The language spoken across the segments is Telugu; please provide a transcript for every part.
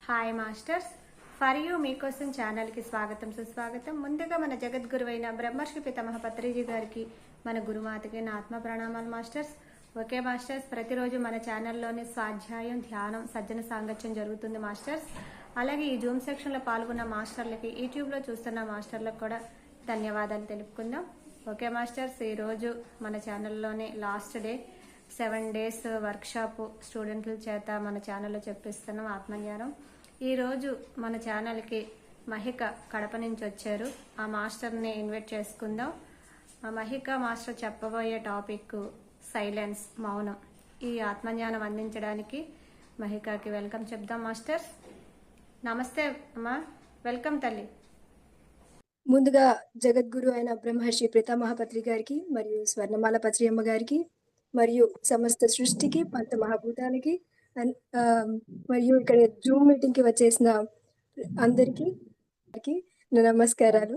హాయ్ మాస్టర్స్, ఫర్ యూ మీకోసం ఛానల్కి స్వాగతం సుస్వాగతం. ముందుగా మన జగద్గురువైన బ్రహ్మర్షి పితామహ పత్రిజీ గారికి, మన గురుమాతకి నా ఆత్మ ప్రణామాలు మాస్టర్స్. ఓకే మాస్టర్స్, ప్రతిరోజు మన ఛానల్లోని స్వాధ్యాయం, ధ్యానం, సజ్జన సాంగత్యం జరుగుతుంది మాస్టర్స్. అలాగే ఈ జూమ్ సెక్షన్లో పాల్గొన్న మాస్టర్లకి, యూట్యూబ్లో చూస్తున్న మాస్టర్లకు కూడా ధన్యవాదాలు తెలుపుకుందాం. ఓకే మాస్టర్స్, ఈరోజు మన ఛానల్లోనే లాస్ట్ డే 7 days వర్క్షాప్ స్టూడెంట్ల చేత మన ఛానల్లో చెప్పిస్తున్నాం ఆత్మజ్ఞానం. ఈరోజు మన ఛానల్కి మహిక కడప నుంచి వచ్చారు. ఆ మాస్టర్ని ఇన్వైట్ చేసుకుందాం. ఆ మహిక మాస్టర్ చెప్పబోయే టాపిక్ సైలెన్స్, మౌనం. ఈ ఆత్మజ్ఞానం అందించడానికి మహికకి వెల్కమ్ చెప్దాం మాస్టర్స్. నమస్తే అమ్మా, వెల్కమ్ తల్లి. ముందుగా జగద్గురు అయిన బ్రహ్మర్షి పితామహపత్రి గారికి మరియు స్వర్ణమాల పత్రి అమ్మ గారికి మరియు సమస్త సృష్టికి, పంచమహాభూతానికి మరియు ఇక్కడ జూమ్ మీటింగ్ కి వచ్చేసిన అందరికి నమస్కారాలు.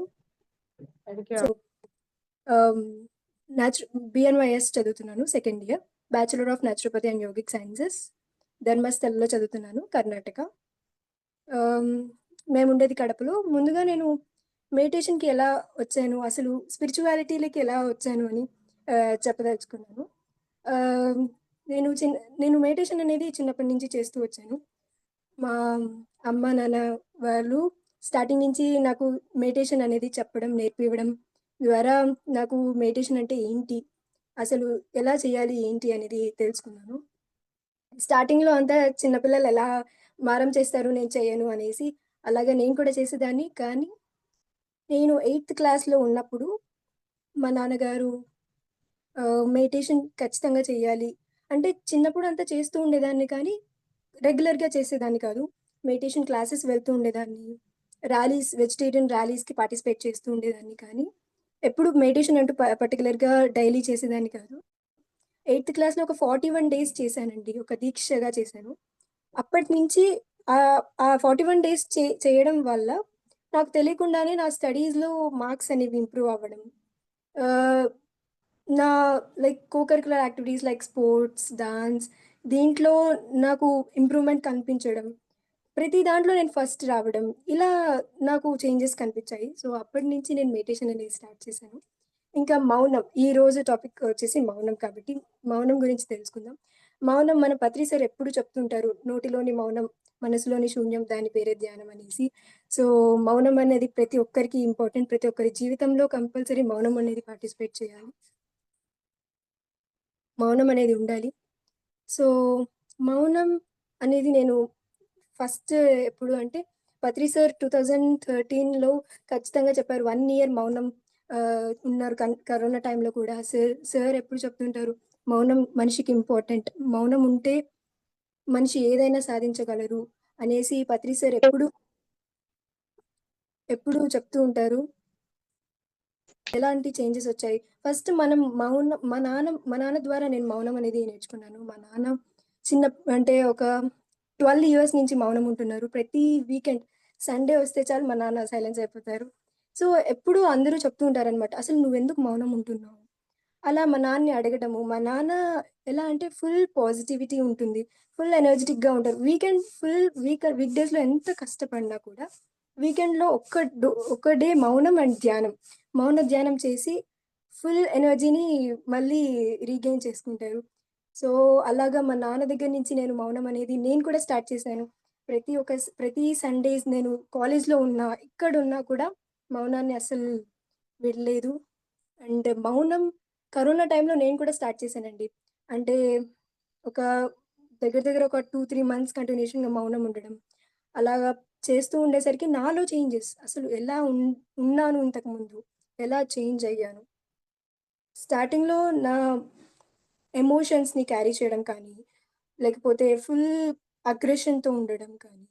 బిఎన్వైఎస్ చదువుతున్నాను, second year, bachelor of naturopathy and yogic sciences, ధర్మస్థల్లో చదువుతున్నాను, కర్ణాటక. మేము ఉండేది కడపలో. ముందుగా నేను మెడిటేషన్కి ఎలా వచ్చాను, అసలు స్పిరిచువాలిటీలకి ఎలా వచ్చాను అని చెప్పదలుచుకున్నాను. నేను మెడిటేషన్ అనేది చిన్నప్పటి నుంచి చేస్తూ వచ్చాను. మా అమ్మ నాన్న వాళ్ళు స్టార్టింగ్ నుంచి నాకు మెడిటేషన్ అనేది చెప్పడం, నేర్పివ్వడం ద్వారా నాకు మెడిటేషన్ అంటే ఏంటి, అసలు ఎలా చేయాలి ఏంటి అనేది తెలుసుకున్నాను. స్టార్టింగ్లో అంతా చిన్నపిల్లలు ఎలా మారం చేస్తారు నేను చేయను అనేసి, అలాగే నేను కూడా చేసేదాన్ని. కానీ నేను 8th క్లాస్లో ఉన్నప్పుడు మా నాన్నగారు మెడిటేషన్ ఖచ్చితంగా చేయాలి అంటే, చిన్నప్పుడు అంతా చేస్తూ ఉండేదాన్ని కానీ రెగ్యులర్గా చేసేదాన్ని కాదు. మెడిటేషన్ క్లాసెస్ వెళ్తూ ఉండేదాన్ని, ర్యాలీస్, వెజిటేరియన్ ర్యాలీస్కి పార్టిసిపేట్ చేస్తూ ఉండేదాన్ని. కానీ ఎప్పుడు మెడిటేషన్ అంటూ పర్టికులర్గా డైలీ చేసేదాన్ని కాదు. 8th క్లాస్లో ఒక 41 days చేశానండి, ఒక దీక్షగా చేశాను. అప్పటి నుంచి ఆ 41 days చేయడం వల్ల నాకు తెలియకుండానే నా స్టడీస్లో మార్క్స్ అనేవి ఇంప్రూవ్ అవ్వడం, నా co-curricular activities like sports, dance, దీంట్లో నాకు ఇంప్రూవ్మెంట్ కనిపించడం, ప్రతి దాంట్లో నేను ఫస్ట్ రావడం, ఇలా నాకు చేంజెస్ కనిపించాయి. సో అప్పటి నుంచి నేను మెడిటేషన్ అనేది స్టార్ట్ చేశాను. ఇంకా మౌనం, ఈ రోజు టాపిక్ వచ్చేసి మౌనం కాబట్టి మౌనం గురించి తెలుసుకుందాం. మౌనం మన పత్రి సార్ ఎప్పుడు చెప్తుంటారు, నోటిలోని మౌనం మనసులోని శూన్యం, దాని పేరే ధ్యానం అనేసి. సో మౌనం అనేది ప్రతి ఒక్కరికి ఇంపార్టెంట్, ప్రతి ఒక్కరి జీవితంలో కంపల్సరీ మౌనం అనేది పార్టిసిపేట్ చేయాలి, మౌనం అనేది ఉండాలి. సో మౌనం అనేది నేను ఫస్ట్ ఎప్పుడు అంటే, పత్రి సార్ 2013లో ఖచ్చితంగా చెప్పారు, 1 year మౌనం ఉన్నారు కరోనా టైంలో కూడా. సార్ ఎప్పుడు చెప్తుంటారు, మౌనం మనిషికి ఇంపార్టెంట్, మౌనం ఉంటే మనిషి ఏదైనా సాధించగలరు అనేసి పత్రి సార్ ఎప్పుడు చెప్తూ ఉంటారు. ఎలాంటి చేంజెస్ వచ్చాయి, ఫస్ట్ మనం మౌనం, మా నాన్న ద్వారా నేను మౌనం అనేది నేర్చుకున్నాను. మా నాన్న అంటే ఒక 12 years నుంచి మౌనం ఉంటున్నారు. ప్రతి వీకెండ్ సండే వస్తే చాలు మా నాన్న సైలెన్స్ అయిపోతారు. సో ఎప్పుడు అందరూ చెప్తూ ఉంటారనమాట, అసలు నువ్వెందుకు మౌనం ఉంటున్నావు. అలా మా నాన్నని అడగడము, మా నాన్న ఎలా అంటే ఫుల్ పాజిటివిటీ ఉంటుంది, ఫుల్ ఎనర్జెటిక్గా ఉంటారు. వీక్ డేస్లో ఎంత కష్టపడినా కూడా వీకెండ్లో ఒక్క డే మౌనం అండ్ ధ్యానం, మౌన ధ్యానం చేసి ఫుల్ ఎనర్జీని మళ్ళీ రీగెయిన్ చేసుకుంటారు. సో అలాగా మా నాన్న దగ్గర నుంచి నేను మౌనం అనేది నేను కూడా స్టార్ట్ చేశాను. ప్రతి సండేస్ నేను కాలేజ్లో ఉన్నా, ఇక్కడున్నా కూడా మౌనాన్ని అస్సలు విడలేదు. అండ్ మౌనం కరోనా టైంలో నేను కూడా స్టార్ట్ చేశానండి. అంటే ఒక దగ్గర ఒక 2-3 months కంటిన్యూషన్‌గా మౌనం ఉండడం. అలాగా చేస్తూ ఉండేసరికి నాలో చేంజెస్, అసలు ఎలా ఉన్నాను ఇంతకుముందు, ఎలా చేంజ్ అయ్యాను. స్టార్టింగ్‌లో నా ఎమోషన్స్‌ని క్యారీ చేయడం కానీ, లేకపోతే ఫుల్ అగ్రెషన్‌తో ఉండడం కానీ,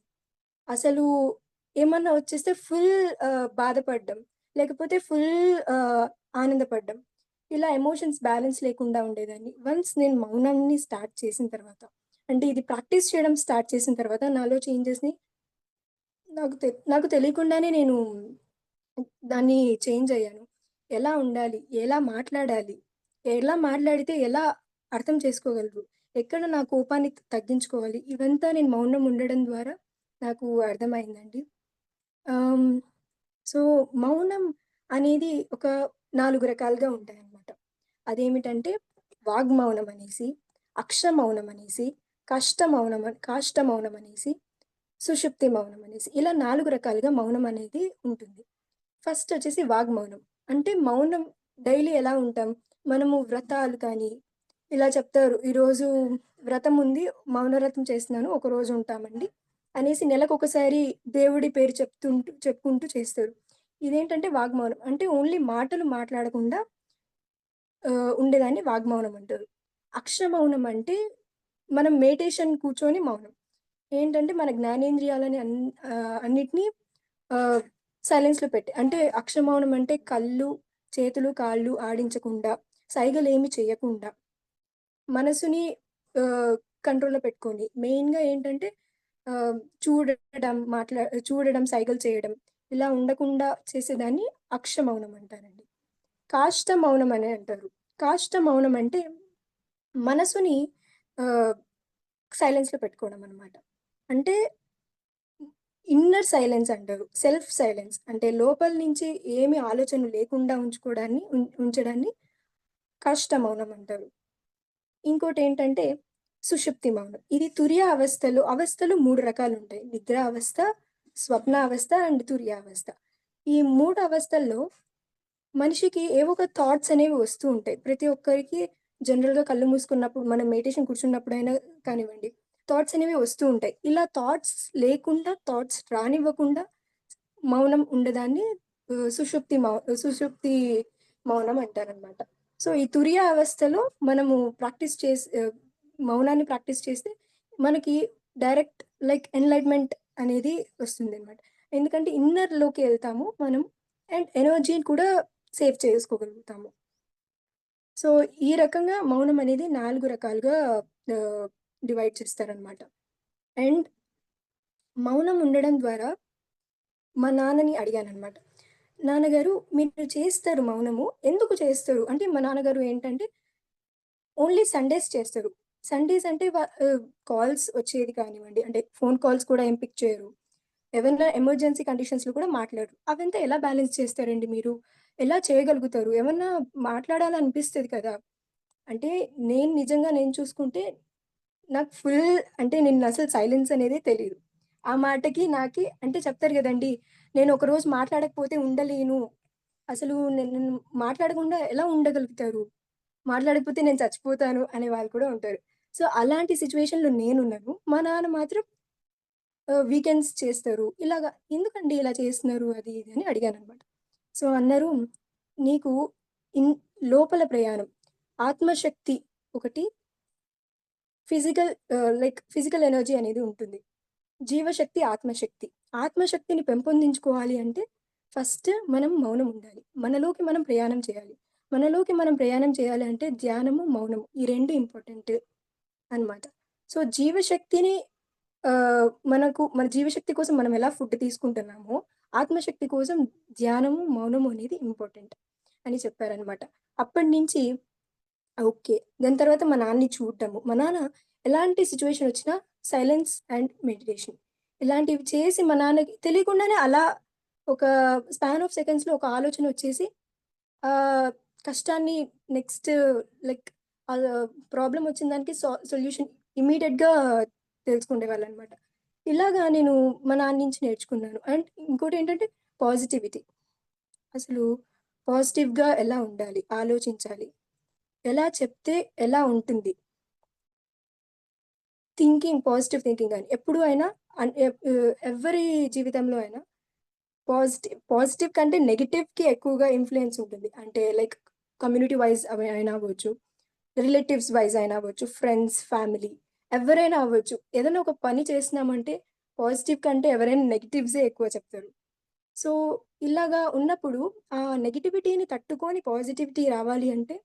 అసలు ఏమన్నా వచ్చేస్తే ఫుల్ బాధపడడం, లేకపోతే ఫుల్ ఆనందపడడం, ఇలా ఎమోషన్స్ బ్యాలెన్స్ లేకుండా ఉండేదాన్ని. వన్స్ నేను మౌనాన్ని స్టార్ట్ చేసిన తర్వాత, అంటే ఇది ప్రాక్టీస్ చేయడం స్టార్ట్ చేసిన తర్వాత నాలో చేంజెస్‌ని నాకు తెలియకుండానే నేను దాన్ని చేంజ్ అయ్యాను. ఎలా ఉండాలి, ఎలా మాట్లాడితే ఎలా అర్థం చేసుకోగలరు, ఎక్కడ నా కోపాన్ని తగ్గించుకోవాలి, ఇవంతా నేను మౌనం ఉండడం ద్వారా నాకు అర్థమైందండి. ఆహ్, సో, మౌనం అనేది ఒక 4 రకాలుగా ఉంటాయన్నమాట. అదేమిటంటే వాగ్మౌనం అనేసి, అక్షమౌనం అనేసి, కాష్ట మౌనం అనేసి, సుషుప్తి మౌనం అనేసి ఇలా 4 రకాలుగా మౌనం అనేది ఉంటుంది. ఫస్ట్ వచ్చేసి వాగ్మౌనం. అంటే మౌనం డైలీ ఎలా ఉంటాం? మనము వ్రతాలు కానీ, ఇలా చెప్తారు. ఈరోజు వ్రతం ఉంది. మౌనవ్రతం చేస్తున్నాను. ఒకరోజు ఉంటామండి అనేసి నెలకొకసారి దేవుడి పేరు చెప్పుకుంటూ చేస్తారు. ఇదేంటంటే వాగ్మౌనం. అంటే ఓన్లీ మాటలు మాట్లాడకుండా ఉండేదాన్ని వాగ్మౌనం అంటారు. అక్షమౌనం అంటే మనం మెడిటేషన్ కూర్చొని మౌనం. ఏంటంటే మన జ్ఞానేంద్రియాలని అన్నిటిని ఆహ్, సైలెన్స్‌లో పెట్టి అంటే అక్షమౌనం అంటే కళ్ళు, చేతులు, కాళ్ళు ఆడించకుండా, సైగలేమి చేయకుండా, మనసుని ఆహ్, కంట్రోల్‌లో పెట్టుకొని మెయిన్‌గా ఏంటంటే ఆహ్, చూడడం, సైగలు చేయడం ఇలా ఉండకుండా చేసేదాన్ని అక్షమౌనం అంటారండి. కాష్ట మౌనం అని అంటారు. కాష్ట మౌనం అంటే మనసుని ఆహ్, సైలెన్స్‌లో పెట్టుకోవడం అన్నమాట. అంటే ఇన్నర్ సైలెన్స్ అంటారు. సెల్ఫ్ సైలెన్స్ అంటే లోపల నుంచి ఏమి ఆలోచనలు లేకుండా ఉంచడాన్ని కాష్ట మౌనం అంటారు. ఇంకోటేంటంటే సుషుప్తి మౌనం. ఇది తురియ అవస్థలు 3 రకాలుంటాయి. నిద్ర అవస్థ, స్వప్న అవస్థ అండ్ తురియ అవస్థ. ఈ 3 అవస్థల్లో మనిషికి ఏవో ఒక థాట్స్ అనేవి వస్తూ ఉంటాయి. ప్రతి ఒక్కరికి జనరల్‌గా కళ్ళు మూసుకున్నప్పుడు మనం మెడిటేషన్ కూర్చున్నప్పుడైనా కానివ్వండి, థాట్స్ అనేవి వస్తూ ఉంటాయి. ఇలా థాట్స్ రానివ్వకుండా మౌనం ఉండదాన్ని సుషుప్తి మౌనం అంటారనమాట. సో, ఈ తురియ అవస్థలో మనము మౌనాన్ని ప్రాక్టీస్ చేస్తే మనకి డైరెక్ట్ లైక్ ఎన్‌లైట్‌మెంట్ అనేది వస్తుందనమాట. ఎందుకంటే ఇన్నర్‌లోకి ఎళ్తాము మనం అండ్ ఎనర్జీని కూడా సేవ్ చేసుకోగలుగుతాము. సో, ఈ రకంగా మౌనం అనేది 4 రకాలుగా ఆహ్, డివైడ్ చేస్తారనమాట. అండ్ మౌనం ఉండడం ద్వారా మా నాన్నని అడిగాననమాట. నాన్నగారు మీరు చేస్తారు మౌనము. ఎందుకు చేస్తారు? అంటే మా నాన్నగారు ఏంటంటే ఓన్లీ సండేస్ చేస్తారు. సండేస్ అంటే కాల్స్ వచ్చేది కానివ్వండి, అంటే ఫోను కాల్స్ కూడా ఏం పిక్ చేయరు. ఏవన్నా ఎమర్జెన్సీ కండిషన్స్‌లో కూడా మాట్లాడరు. అవంతా ఎలా బ్యాలెన్స్ చేస్తారండి మీరు? ఎలా చేయగలుగుతారు? ఏమన్నా మాట్లాడాలనిపిస్తది కదా! అంటే నేను చూసుకుంటే నాకు అంటే నేనసలు సైలెన్స్ అనేదే తెలీదు. ఆ మాటకి నాకి అంటే చెప్తారు గదండీ! నేను ఒకరోజు మాట్లాడకపోతే ఉండలేను. అసలు నేను మాట్లాడకుండా ఎలా ఉండగలుగుతారు? మాట్లాడకపోతే నేను చచ్చిపోతాను అనే వాళ్ళు కూడా ఉంటారు. సో, అలాంటి సిట్యుయేషన్‌లో నేనున్నాను. మా నాన్న మాత్రం వీకెండ్స్ చేస్తారు. ఇలాగ ఎందుకండి ఇలా చేస్తున్నారు? అది ఇది అని అడిగాననమాట. సో, అన్నారు, "నీకు ఇన్ లోపల ప్రయాణం, ఆత్మశక్తి ఒకటి ఫిజికల్ ఎనర్జీ అనేది ఉంటుంది. జీవశక్తి, ఆత్మశక్తి. ఆత్మశక్తిని పెంపొందించుకోవాలి అంటే ఫస్ట్ మనం మౌనం ఉండాలి. మనలోకి మనం ప్రయాణం చేయాలి అంటే ధ్యానము, మౌనము ఈ 2 ఇంపార్టెంట్ అనమాట. సో, జీవశక్తిని మన జీవశక్తి కోసం మనం ఎలా ఫుడ్ తీసుకుంటున్నామో, ఆత్మశక్తి కోసం ధ్యానము, మౌనము అనేది ఇంపార్టెంట్ అని చెప్పారనమాట. అప్పటినుంచి ఓకే. దాని తర్వాత మా నాన్నని చూడటము. మా నాన్న ఎలాంటి సిట్యుయేషన్ వచ్చినా సైలెన్స్ అండ్ మెడిటేషన్. ఇలాంటివి చేసి మా నాన్నకి తెలియకుండానే అలా ఒక స్పాన్ ఆఫ్ సెకండ్స్‌లో ఒక ఆలోచన వచ్చేసి ఆహ్, కష్టాన్ని నెక్స్ట్ లైక్ ఆహ్, ప్రాబ్లమ్ వచ్చిన దానికి సొల్యూషన్ ఇమ్మీడియేట్‌గా తెలుసుకునేవాళ్ళనమాట. ఇలాగా నేను మా నాన్న నుంచి నేర్చుకున్నాను. అండ్ ఇంకోటేంటంటే పాజిటివిటీ. అసలు పాజిటివ్‌గా ఎలా ఉండాలి? ఆలోచించాలి. ఎలా చెప్తే ఎలా ఉంటుంది? పాజిటివ్ థింకింగ్ అని. ఎప్పుడు అయినా ఎవ్వరి జీవితంలో అయినా పాజిటివ్ కంటే నెగెటివ్‌కి ఎక్కువగా ఇన్‌ఫ్లూయెన్స్ ఉంటుంది. అంటే లైక్ కమ్యూనిటీ వైస్ అయినా అవ్వచ్చు, రిలేటివ్స్ వైస్ అయినా అవ్వచ్చు, ఫ్రెండ్స్, ఫ్యామిలీ ఎవ్వరైనా అవ్వచ్చు. ఏదైనా ఒక పని చేస్తున్నామంటే పాజిటివ్ కంటే ఎవరైనా నెగెటివ్సే ఎక్కువ చెప్తారు. సో, ఇలాగా ఉన్నప్పుడు ఆ నెగటివిటీని తట్టుకొని పాజిటివిటీ రావాలి అంటే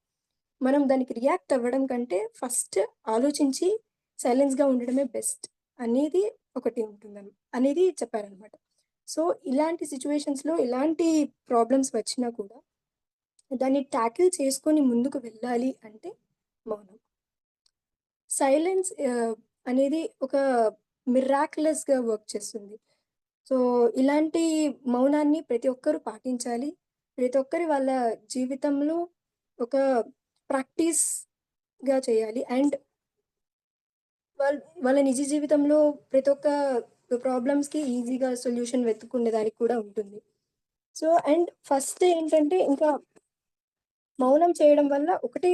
మనం దానికి రియాక్ట్ అవ్వడం కంటే ఫస్ట్ ఆలోచించి సైలెన్స్‌గా ఉండడమే బెస్ట్ అనేది ఒకటి అనేది చెప్పారనమాట. సో, ఇలాంటి సిట్యుయేషన్స్‌లో ఇలాంటి ప్రాబ్లమ్స్ వచ్చినా కూడా దాన్ని టాకిల్ చేసుకొని ముందుకు వెళ్ళాలి అంటే మౌనం. సైలెన్స్ అనేది ఒక మిరాక్యులస్‌గా వర్క్ చేస్తుంది. సో, ఇలాంటి మౌనాన్ని ప్రతి ఒక్కరు పాటించాలి. ప్రతి ఒక్కరి వాళ్ళ జీవితంలో ఒక ప్రాక్టీస్‌గా చేయాలి. అండ్ వాళ్ళ నిజ జీవితంలో ప్రతి ఒక్క ప్రాబ్లమ్స్‌కి ఈజీగా సొల్యూషన్ వెతుక్కునే దానికి కూడా ఉంటుంది. సో, అండ్ ఫస్ట్ ఏంటంటే ఇంకా మౌనం చేయడం వల్ల ఒకటి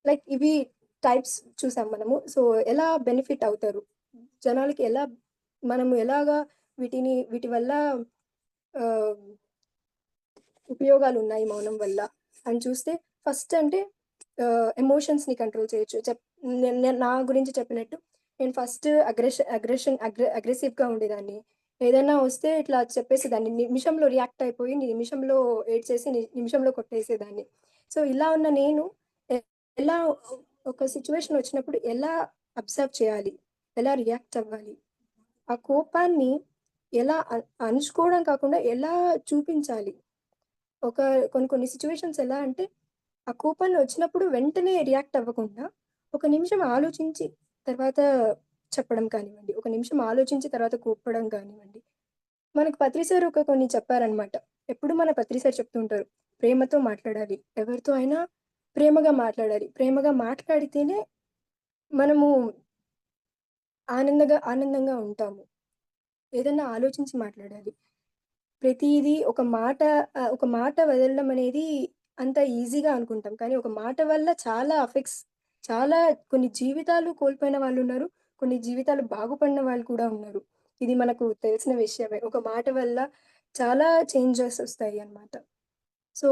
లైక్ ఇవి టైప్స్ చూసాం మనము. సో, ఎలా బెనిఫిట్ అవుతారు? జనాలకి మనము ఎలాగా వీటి వల్ల ఆహ్, ఉపయోగాలున్నాయి మౌనం వల్ల అని చూస్తే ఫస్ట్ అంటే ఎమోషన్స్‌ని కంట్రోల్ చేయొచ్చు. నేను నేను నా గురించి చెప్పినట్టు నేను ఫస్ట్ అగ్రెసివ్‌గా ఉండేదాన్ని. ఏదైనా వస్తే ఇట్లా చెప్పేసేదాన్ని. నిమిషంలో రియాక్ట్ అయిపోయి, నిమిషంలో ఏడ్చేసి, నిమిషంలో కొట్టేసేదాన్ని. సో, ఇలా ఉన్న నేను ఎ ఎలా ఒక సిట్యుయేషన్ వచ్చినప్పుడు ఎలా అబ్జర్వ్ చేయాలి? ఎలా రియాక్ట్ అవ్వాలి? ఆ కోపాన్ని ఎలా అణుచుకోవడం కాకుండా ఎలా చూపించాలి? ఒక కొన్ని కొన్ని సిట్యుయేషన్స్ ఎలా అంటే, ఆ కోపాన్ని వచ్చినప్పుడు వెంటనే రియాక్ట్ అవ్వకుండా, ఒక నిమిషం ఆలోచించి తర్వాత చెప్పడం కానివ్వండి. ఒక నిమిషం ఆలోచించి తర్వాత కోప్పడం కానివ్వండి. మనకు పత్రి సార్ కొన్ని చెప్పారనమాట. ఎప్పుడు మన పత్రి సార్ చెప్తూ ఉంటారు. ప్రేమతో మాట్లాడాలి. ఎవరితో అయినా ప్రేమగా మాట్లాడాలి. ప్రేమగా మాట్లాడితేనే మనము ఆనందంగా ఉంటాము. ఏదన్నా ఆలోచించి మాట్లాడాలి. ప్రతీదీ ఒక మాట వదలడం అనేది అంత ఈజీగా అనుకుంటాం. కానీ ఒక మాట వల్ల చాలా కొన్ని జీవితాలు కోల్పోయిన వాళ్ళున్నారు. కొన్ని జీవితాలు బాగుపడిన వాళ్ళు కూడా ఉన్నారు. ఇది మనకు తెలిసిన విషయమే. ఒక మాట వల్ల చాలా చేంజెస్ ఒస్తాయి అన్నమాట. సో,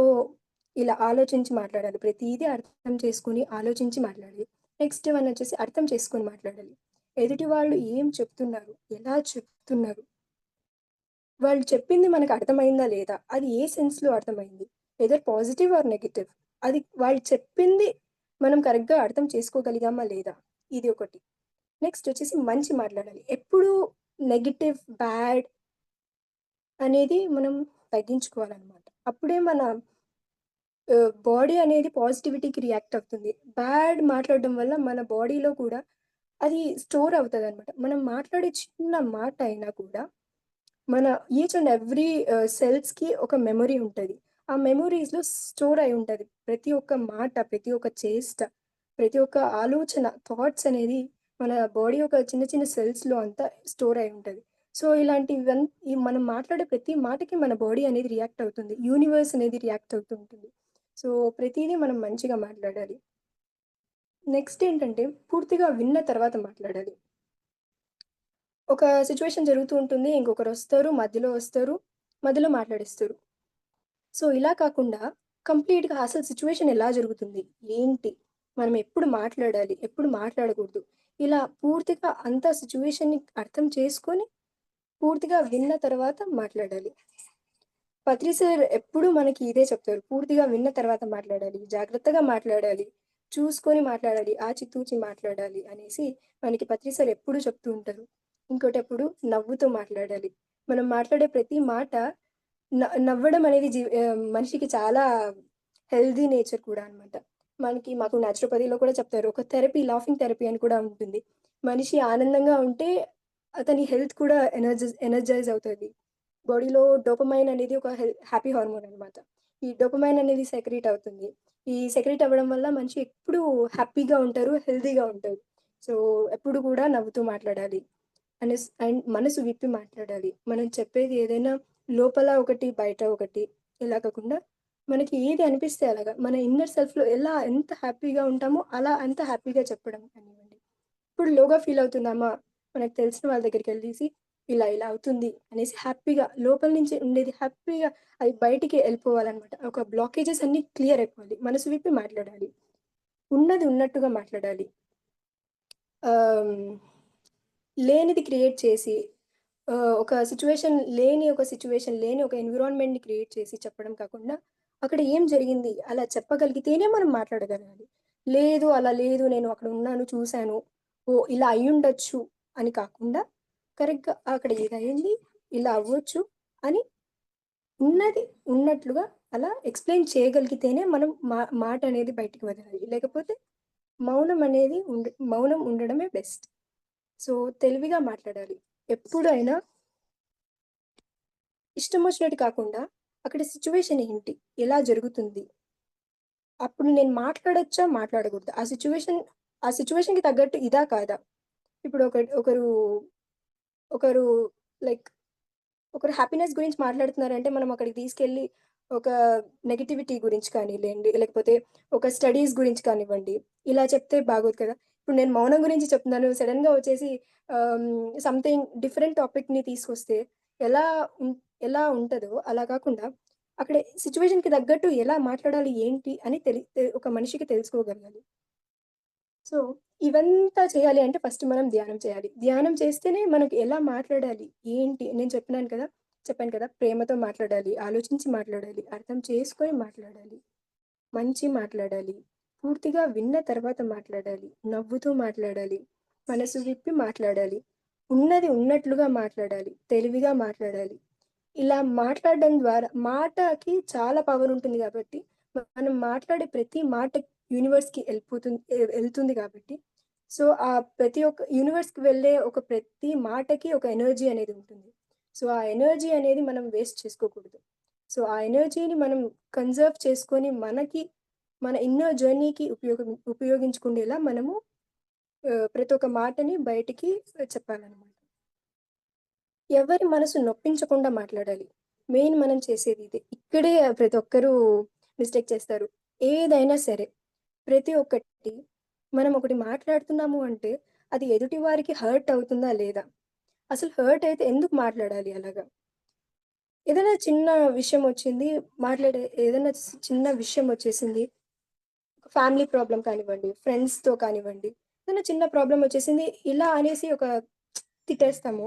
ఇలా ఆలోచించి మాట్లాడాలి. ప్రతీదీ అర్థం చేసుకొని, ఆలోచించి మాట్లాడాలి. నెక్స్ట్ వన్ వచ్చేసి అర్థం చేసుకొని మాట్లాడాలి. ఎదుటి వాళ్ళు ఏం చెప్తున్నారు? ఎలా చెప్తున్నారు? వాళ్ళు చెప్పింది మనకు అర్థమైందా లేదా? అది ఏ సెన్స్‌లో అర్థమైంది? Either positive or negative. అది వాళ్ళు చెప్పింది మనం కరెక్ట్‌గా అర్థం చేసుకోగలిగామా లేదా? ఇది ఒకటి. నెక్స్ట్ వచ్చేసి మంచి మాట్లాడాలి. ఎప్పుడూ నెగెటివ్, బ్యాడ్ అనేది మనం తగ్గించుకోవాలనమాట. అప్పుడే మన బాడీ అనేది పాజిటివిటీకి రియాక్ట్ అవుతుంది. బ్యాడ్ మాట్లాడడం వల్ల మన బాడీలో కూడా అది స్టోర్ అవుతదనమాట. మనం మాట్లాడే చిన్న మాట అయినా కూడా మన ఈచ్ అండ్ ఎవ్రీ సెల్స్‌కి ఒక మెమరీ ఉంటది. ఆ మెమోరీస్‌లో స్టోర్ అయి ఉంటది. ప్రతి ఒక్క మాట, ప్రతి ఒక్క చేష్ట, ప్రతి ఒక్క ఆలోచన, థాట్స్ అనేది మన బాడీ యొక్క చిన్న చిన్న సెల్స్‌లో అంతా స్టోర్ అయి ఉంటది. సో, ఈ మనం మాట్లాడే ప్రతి మాటకి మన బాడీ అనేది రియాక్ట్ అవుతుంది. యూనివర్స్ అనేది రియాక్ట్ అవుతూ ఉంటుంది. సో, ప్రతీదీ మనం మంచిగా మాట్లాడాలి. నెక్స్ట్ ఏంటంటే పూర్తిగా విన్న తర్వాత మాట్లాడాలి. ఒక సిట్యుయేషన్ జరుగుతూ ఉంటుంది. మధ్యలో వస్తారు. మధ్యలో మాట్లాడేస్తారు. సో, ఇలా కాకుండా కంప్లీట్‌గా అసలు సిట్యుయేషన్ ఎలా జరుగుతుంది? ఏంటి? మనం ఎప్పుడు మాట్లాడాలి? ఎప్పుడు మాట్లాడకూడదు? ఇలా పూర్తిగా అంతా సిట్యుయేషన్‌ని అర్థం చేసుకొని, పూర్తిగా విన్న తర్వాత మాట్లాడాలి. పత్రి సార్ ఎప్పుడూ మనకి ఇదే చెప్తారు. పూర్తిగా విన్న తర్వాత మాట్లాడాలి. జాగ్రత్తగా మాట్లాడాలి. చూసుకొని మాట్లాడాలి. ఆచితూచి మాట్లాడాలి అనేసి మనకి పత్రి సార్ ఎప్పుడూ చెప్తూ ఉంటారు. ఇంకోటెప్పుడు నవ్వుతూ మాట్లాడాలి. మనం మాట్లాడే ప్రతి మాట నవ్వడం అనేది మనిషికి చాలా హెల్తీ నేచర్ కూడా అనమాట. మాకు నేచురోపతిలో కూడా చెప్తారు. ఒక లాఫింగ్ థెరపీ అని కూడా ఉంటుంది. మనిషి ఆనందంగా ఉంటే అతని హెల్త్ కూడా ఎనర్జైజ్ అవుతది. బాడీలో డోపమైన్ అనేది ఒక హ్యాపీ హార్మోన్ అనమాట. ఈ డోపమైన్ అనేది సెక్రీట్ అవుతుంది. ఈ సెక్రీట్ అవ్వడం వల్ల మనిషి ఎప్పుడూ హ్యాపీగా ఉంటారు, హెల్తీగా ఉంటారు. సో, ఎప్పుడు కూడా నవ్వుతూ మాట్లాడాలి. అండ్ మనసు విప్పి మాట్లాడాలి. మనం చెప్పేది ఏదైనా లోపల ఒకటి, బయట ఒకటి ఇలా కాకుండా మనకి ఏది అనిపిస్తే అలాగా మన ఇన్నర్ సెల్ఫ్‌లో ఎంత హ్యాపీగా ఉంటామో అలా అంత హ్యాపీగా చెప్పడం కానివ్వండి. ఇప్పుడు లోగా ఫీల్ అవుతున్నామా, మనకు తెలిసిన వాళ్ళ దగ్గరికెళ్ళేసి ఇలా అవుతుంది అనేసి హ్యాపీగా లోపల నుంచి ఉండేది హ్యాపీగా అది బయటికి ఎళ్ళిపోవాలనమాట. ఒక బ్లాకేజెస్ అన్నీ క్లియర్ అయిపోవాలి. మనసు విప్పి మాట్లాడాలి. ఉన్నది ఉన్నట్టుగా మాట్లాడాలి. ఆహ్, లేనిది క్రియేట్ చేసి ఒక సిట్యుయేషన్ లేని ఒక ఎన్విరాన్మెంట్‌ని క్రియేట్ చేసి చెప్పడం కాకుండా, అక్కడ ఏం జరిగింది అలా చెప్పగలిగితేనే మనం మాట్లాడగలగాలి. అలా లేదు నేను అక్కడ ఉన్నాను, చూసాను. ఓహ్! ఇలా అయ్యుండొచ్చు అని కాకుండా, కరెక్ట్‌గా అక్కడ ఇదయింది, ఇలా అవ్వచ్చు అని ఉన్నది ఉన్నట్లుగా అలా ఎక్స్‌ప్లెయిన్ చేయగలిగితేనే మనం మాట అనేది బయటికి వదలాలి. లేకపోతే మౌనం ఉండడమే బెస్ట్. సో, తెలివిగా మాట్లాడాలి. ఎప్పుడైనా ఇష్టం వచ్చినట్టు కాకుండా, అక్కడ సిట్యుయేషన్ ఏంటి? ఎలా జరుగుతుంది? అప్పుడు నేను మాట్లాడొచ్చా? మాట్లాడకూడదా? ఆ సిట్యుయేషన్‌కి తగ్గట్టు ఇదా? కాదా? ఇప్పుడు ఒకరు ఒకరు లైక్ ఒకరు హ్యాపీనెస్ గురించి మాట్లాడుతున్నారంటే, మనం అక్కడికి తీసుకెళ్ళి ఒక నెగటివిటీ గురించి కానీలెండి, లేకపోతే ఒక స్టడీస్ గురించి కానివ్వండి, ఇలా చెప్తే బాగోదు కదా! ఇప్పుడు నేను మౌనం గురించి చెప్తున్నాను. సడెన్‌గా వచ్చేసి సంథింగ్ డిఫరెంట్ టాపిక్‌ని తీసుకొస్తే ఎలా ఉం ఎలా ఉంటదో అలా కాకుండా, అక్కడ సిట్యుయేషన్‌కి తగ్గట్టు ఎలా మాట్లాడాలి, ఏంటి అని ఒక మనిషికి తెలుసుకోగలగాలి. సో, ఇవంతా చేయాలి అంటే ఫస్ట్ మనం ధ్యానం చేయాలి. ధ్యానం చేస్తేనే మనకు ఎలా మాట్లాడాలి, ఏంటి నేను చెప్పాను కదా! ప్రేమతో మాట్లాడాలి, ఆలోచించి మాట్లాడాలి, అర్థం చేసుకొని మాట్లాడాలి, మంచి మాట్లాడాలి, పూర్తిగా విన్న తర్వాత మాట్లాడాలి, నవ్వుతూ మాట్లాడాలి, మనసు విప్పి మాట్లాడాలి, ఉన్నది ఉన్నట్లుగా మాట్లాడాలి, తెలివిగా మాట్లాడాలి. ఇలా మాట్లాడడం ద్వారా మాటకి చాలా పవర్ ఉంటుంది గాబట్టి, మనం మాట్లాడే ప్రతి మాట యూనివర్స్‌కి ఎళ్తుంది గాబట్టి, సో, ఆ ప్రతి ఒక్క యూనివర్స్‌కి వెళ్ళే ఒక ప్రతి మాటకి ఒక ఎనర్జీ అనేది ఉంటుంది. సో, ఆ ఎనర్జీ అనేది మనం వేస్ట్ చేసుకోకూడదు. సో, ఆ ఎనర్జీని మనం కన్జర్వ్ చేసుకొని మన ఇన్నర్ జర్నీకి ఉపయోగించుకునేలా మనము ప్రతి ఒక్క మాటని బయటికి చెప్పాలనమాట. ఎవరి మనసు నొప్పించకుండా మాట్లాడాలి. మెయిన్ మనం చేసేది ఇదే. ఇక్కడే ప్రతి ఒక్కరు మిస్టేక్ చేస్తారు. ఏదైనా సరే, ప్రతి ఒక్కటి మనం ఒకటి మాట్లాడుతున్నాము అంటే, అది ఎదుటి వారికి హర్ట్ అవుతుందా లేదా? అసలు హర్ట్ అయితే ఎందుకు మాట్లాడాలి అలాగా? ఏదైనా చిన్న విషయం వచ్చింది, ఏదైనా చిన్న విషయం వచ్చేసింది. ఫ్యామిలీ ప్రాబ్లమ్ కానివ్వండి, ఫ్రెండ్స్‌తో కానివ్వండి, ఏదైనా చిన్న ప్రాబ్లమ్ వచ్చేసింది. ఇలా అనేసి తిట్టేస్తాము.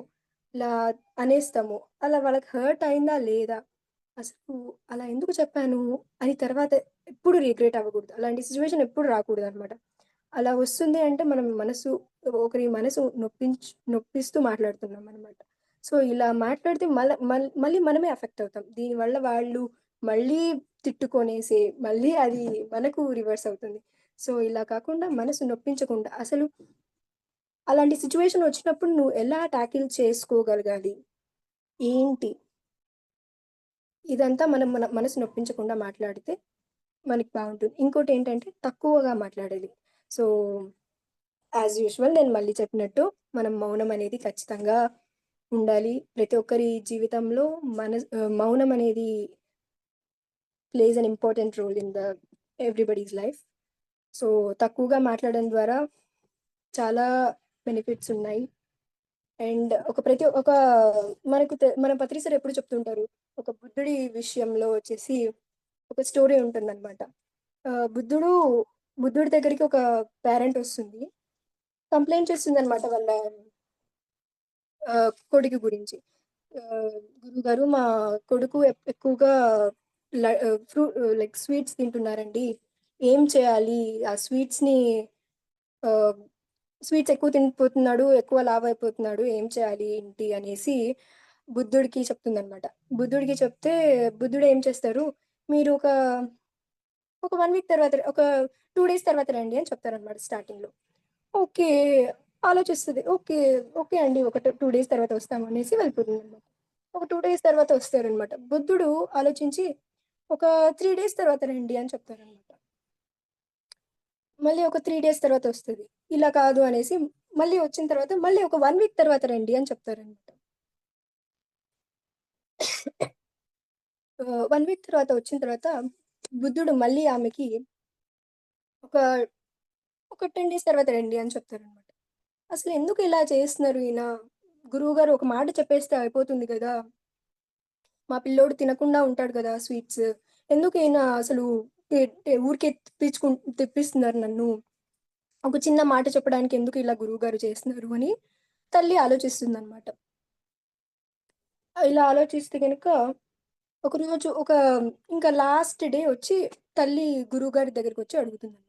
ఇలా అనేస్తాము. అలా వాళ్ళకి హర్ట్ అయిందా? లేదా? అసలు అలా ఎందుకు చెప్పాను అని తర్వాత ఎప్పుడు రిగ్రెట్ అవ్వకూడదు. అలాంటి సిట్యుయేషన్ ఎప్పుడు రాకూడదనమాట. అలా వస్తుంది అంటే మనం ఒకరి మనసు నొప్పిస్తూ మాట్లాడుతున్నామనమాట. సో, ఇలా మాట్లాడితే మళ్ళీ మనమే ఎఫెక్ట్ అవుతాం. దీనివల్ల వాళ్ళు మళ్ళీ తిట్టుకొనేసి, మళ్ళీ అది మనకు రివర్స్ అవుతుంది. సో, ఇలా కాకుండా మనసు నొప్పించకుండా అసలు అలాంటి సిట్యుయేషన్ వచ్చినప్పుడు నువ్వు ఎలా టాకిల్ చేసుకోగలగాలి? ఏంటి? ఇదంతా మనం మన మనసు నొప్పించకుండా మాట్లాడితే మనకి బావుంటుంది. ఇంకోటేంటంటే తక్కువగా మాట్లాడాలి. సో, యాజ్ యూజువల్ నేను మళ్ళీ చెప్పినట్టు మనం మౌనం అనేది ఖచ్చితంగా ఉండాలి. ప్రతి ఒక్కరి జీవితంలో మౌనం అనేది plays an important role in everybody's life. So, తక్కువగా మాట్లాడడం ద్వారా చాలా బెనిఫిట్స్ ఉన్నాయి. అండ్ ఒక మన పత్రి సార్ ఎప్పుడు చెప్తుంటారు. ఒక బుద్ధుడి విషయంలో వచ్చేసి ఒక స్టోరీ ఉంటుందనమాట. బుద్ధుడు బుద్ధుడి దగ్గరికి ఒక పేరెంట్ వస్తుంది. కంప్లెయింట్ చేస్తుందనమాట వాళ్ళ కొడుకు గురించి. గురువుగారు మా కొడుకు ఎక్కువగా లైక్ స్వీట్స్ తింటున్నారండి. ఏం చేయాలి? ఆ ఆహ్, స్వీట్స్ ఎక్కువ తినిపోతున్నాడు. ఎక్కువ లావయిపోతున్నాడు. ఏం చేయాలి? ఏంటి? అనేసి బుద్ధుడికి చెప్తుందనమాట. బుద్ధుడికి చెప్తే బుద్ధుడు ఏం చేస్తారు, మీరు ఒక 1 వీక్ తర్వాత ఒక 2 డేస్ తర్వాత రండి అని చెప్తారనమాట స్టార్టింగ్‌లో. ఓకే. ఆలోచిస్తది. ఓకే. ఓకే అండి. ఒక 2 డేస్ తర్వాత వస్తాము అనేసి వెళ్ళిపోతుందనమాట. ఒక 2 డేస్ తర్వాత వస్తారనమాట. బుద్ధుడు ఆలోచించి ఒక 3 డేస్ తర్వాత రండి అని చెప్తారనమాట. మళ్ళీ ఒక 3 డేస్ తర్వాత వస్తది. ఇలా కాదు అనేసి మళ్ళీ వచ్చిన తర్వాత మళ్ళీ ఒక 1 వీక్ తర్వాత రండి అని చెప్తారనమాట. 1 వీక్ తర్వాత వచ్చిన తర్వాత బుద్ధుడు మళ్ళీ ఆమెకి ఒక, ఒక 10 డేస్ తర్వాత రండి అని చెప్తారనమాట. అసలెందుకు ఇలా చేస్తున్నారు ఈయన? గురువుగారు ఒక మాట చెప్పేస్తే అయిపోతుంది గదా! మా పిల్లోడు తినకుండా ఉంటాడు గదా స్వీట్స్. ఎందుకు ఈయన అసలు టే టే ఊరికే తెప్పిస్తున్నారు నన్ను. ఒక చిన్న మాట చెప్పడానికి ఎందుకు ఇలా గురువుగారు చేస్తున్నారు అని తల్లి ఆలోచిస్తుందనమాట. ఇలా ఆలోచిస్తే గనక ఒకరోజు ఇంకా లాస్ట్ డే వచ్చి తల్లి గురువుగారి దగ్గరికొచ్చి అడుగుతుందనమాట.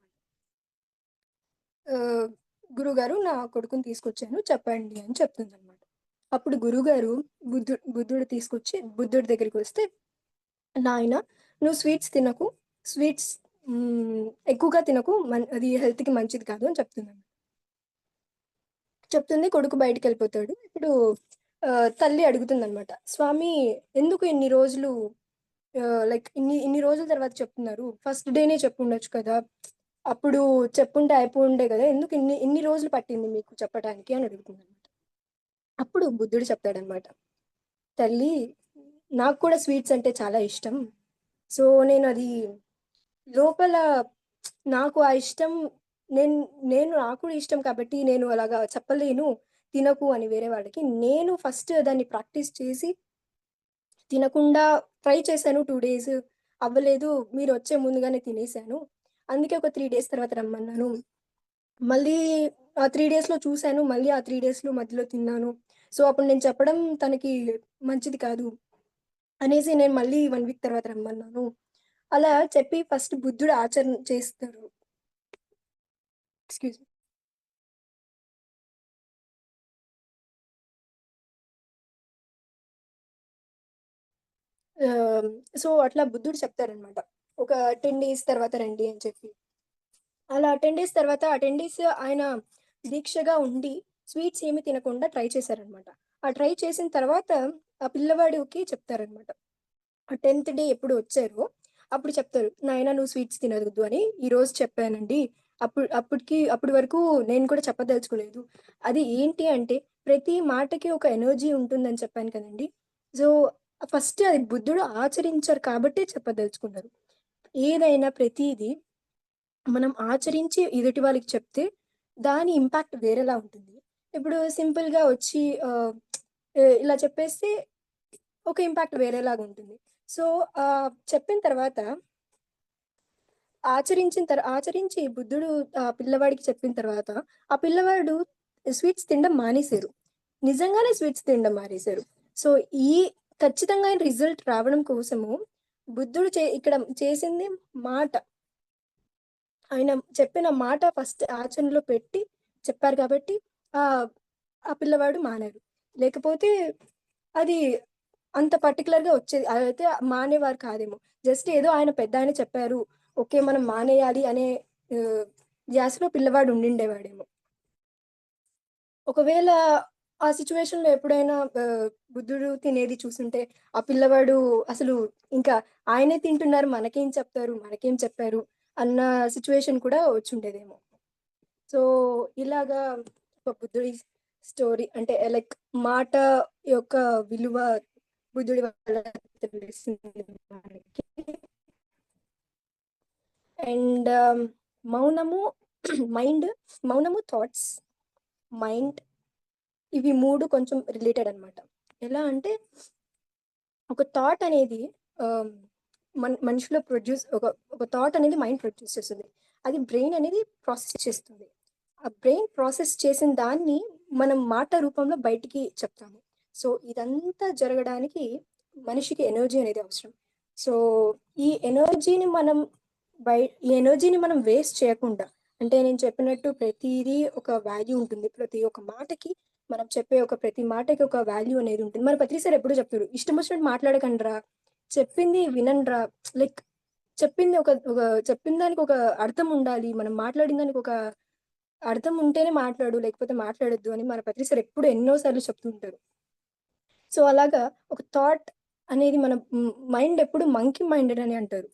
ఆహ్, "గురువుగారు నా కొడుకుని తీసుకొచ్చాను చెప్పండి" అని చెప్తుందనమాట. అప్పుడు గురువుగారు బుద్ధుడి దగ్గరికొస్తే, "నాయనా నువ్వు స్వీట్స్ తినకు. స్వీట్స్ ఎక్కువగా తినకు. అది హెల్త్‌కి మంచిది కాదు" అని చెప్తుందనమాట. చెప్తుంది. కొడుకు బయటికెళ్ళిపోతాడు. ఇప్పుడు తల్లి అడుగుతుందనమాట. "స్వామి ఎందుకు ఇన్ని రోజులు లైక్ ఇన్ని రోజుల తర్వాత చెప్తున్నారు. ఫస్ట్ డేనే చెప్పుండొచ్చు కదా! అప్పుడు చెప్పుంటే అయిపోయుండే గదా! ఎందుకు ఇన్ని ఇన్ని రోజులు పట్టింది మీకు చెప్పటానికి" అని అడుగుతుందనమాట. అప్పుడు బుద్ధుడు చెప్తాడనమాట. "తల్లి, నాకు కూడా స్వీట్స్ అంటే చాలా ఇష్టం. సో, నేనది లోపల నాకు ఆ ఇష్టం నేను నేను నాకు కూడా ఇష్టం కాబట్టి నేను అలాగా చెప్పలేను. తినకు అని వేరే వాళ్ళకి. నేను ఫస్ట్ దాన్ని ప్రాక్టీస్ చేసి తినకుండా ట్రై చేశాను 2 డేస్. అవ్వలేదు. మీరొచ్చే ముందుగానే తినేసాను. అందుకే ఒక 3 డేస్ తర్వాత రమ్మన్నాను. మళ్ళీ ఆ 3 డేస్‌లో చూసాను. మళ్ళీ ఆ 3 డేస్‌లో మధ్యలో తిన్నాను. సో, అప్పుడు నేను చెప్పడం తనకి మంచిది కాదు అనేసి నేను మళ్ళీ 1 వీక్ తర్వాత రమ్మన్నాను. అలా చెప్పి ఫస్ట్ బుద్ధుడు ఆచరణ చేస్తారు. Excuse me. ఆహ్, సో, అట్లా బుద్ధుడు చెప్తారనమాట. ఒక 10 డేస్ తర్వాత రండి అని చెప్పి. అలా 10 డేస్ తర్వాత ఆ 10 డేస్ ఆయన దీక్షగా ఉండి స్వీట్స్ ఏమి తినకుండా ట్రై చేశారనమాట. ఆ ట్రై చేసిన తర్వాత ఆ పిల్లవాడికి చెప్తారనమాట. ఆ 10థ్ డే ఎప్పుడు వచ్చారో అప్పుడు చెప్తారు. "నాయనా నువ్వు స్వీట్స్ తినొద్దు అని ఈరోజు చెప్పానండి. అప్పటి వరకు నేను కూడా చెప్పదలుచుకోలేదు. అది ఏంటి అంటే ప్రతి మాటకి ఒక ఎనర్జీ ఉంటుందని చెప్పాను కదండీ! సో, ఫస్ట్ అది బుద్ధుడు ఆచరించారు కాబట్టే చెప్పదలుచుకున్నారు. ఏదైనా ప్రతీదీ మనం ఆచరించి ఎదుటి వాళ్ళకి చెప్తే దాని ఇంపాక్ట్ వేరేలా ఉంటుంది. ఇప్పుడు సింపుల్‌గా వచ్చి ఇలా చెప్పేస్తే ఒక ఇంపాక్ట్ వేరేలాగుంటుంది. సో, చెప్పిన తర్వాత ఆచరించి బుద్ధుడు ఆ పిల్లవాడికి చెప్పిన తర్వాత, ఆ పిల్లవాడు స్వీట్స్ తినడం మానేశారు. నిజంగానే స్వీట్స్ తినడం మానేశారు. సో, ఈ ఖచ్చితంగా రిజల్ట్ రావడం కోసము బుద్ధుడు ఇక్కడ చేసింది మాట. ఆయన చెప్పిన మాట ఫస్ట్ ఆచరణలో పెట్టి చెప్పారు కాబట్టి ఆహ్, ఆ పిల్లవాడు మానారు. లేకపోతే అది అంత పర్టిక్యులర్‌గా వచ్చేది. అదైతే మానేవారు కాదేమో. జస్ట్ ఏదో ఆయన పెద్దాయన చెప్పారు. ఓకే. మనం మానేయాలి అనే ఆహ్, ధ్యాసలో పిల్లవాడు ఉండిండేవాడేమో. ఒకవేళ ఆ సిట్యుయేషన్‌లో ఎప్పుడైనా బుద్ధుడు తినేది చూసుంటే, ఆ పిల్లవాడు అసలు ఇంకా ఆయనే తింటున్నారు మనకేం చెప్తారు, మనకేం చెప్పారు అన్న సిట్యుయేషన్ కూడా వచ్చుండేదేమో. సో, ఇలాగా ఒక బుద్ధుడి స్టోరీ అంటే లైక్ మాట యొక్క విలువ బుద్ధుడి వల్ల తెలిసింది మనకి. అండ్ మౌనము మైండ్ మౌనము థాట్స్, మైండ్ ఇవి 3 కొంచెం రిలేటెడ్ అనమాట. ఎలా అంటే ఒక థాట్ అనేది ఆహ్, మనిషిలో ఒక థాట్ అనేది మైండ్ ప్రొడ్యూస్ చేస్తుంది. అది బ్రెయిన్ అనేది ప్రాసెస్ చేస్తుంది. ఆ బ్రెయిన్ ప్రాసెస్ చేసిన దాన్ని మనం మాట రూపంలో బయటికి చెప్తాము. సో, ఇదంతా జరగడానికి మనిషికి ఎనర్జీ అనేది అవసరం. సో, ఈ ఎనర్జీని మనం ఈ ఎనర్జీని మనం వేస్ట్ చేయకుండా అంటే నేను చెప్పినట్టు ప్రతీదీ ఒక వాల్యూ ఉంటుంది. ప్రతి ఒక్క మాటకి మనం చెప్పే ప్రతి మాటకి ఒక వాల్యూ అనేది ఉంటుంది. మన పత్రి సార్ ఎప్పుడూ చెప్తారు. "ఇష్టం వచ్చినట్టు మాట్లాడకండిరా. చెప్పింది వినండిరా." లైక్ చెప్పింది ఒక ఒక చెప్పిన దానికి ఒక అర్థం ఉండాలి. మనం మాట్లాడిన దానికి ఒక అర్థం ఉంటేనే మాట్లాడు. లేకపోతే మాట్లాడొద్దు అని మన పత్రి సార్ ఎప్పుడు ఎన్నో సార్లు చెప్తూ ఉంటారు. సో, అలాగా ఒక థాట్ అనేది మన మైండ్ ఎప్పుడు మంకీ మైండెడ్ అని అంటారు.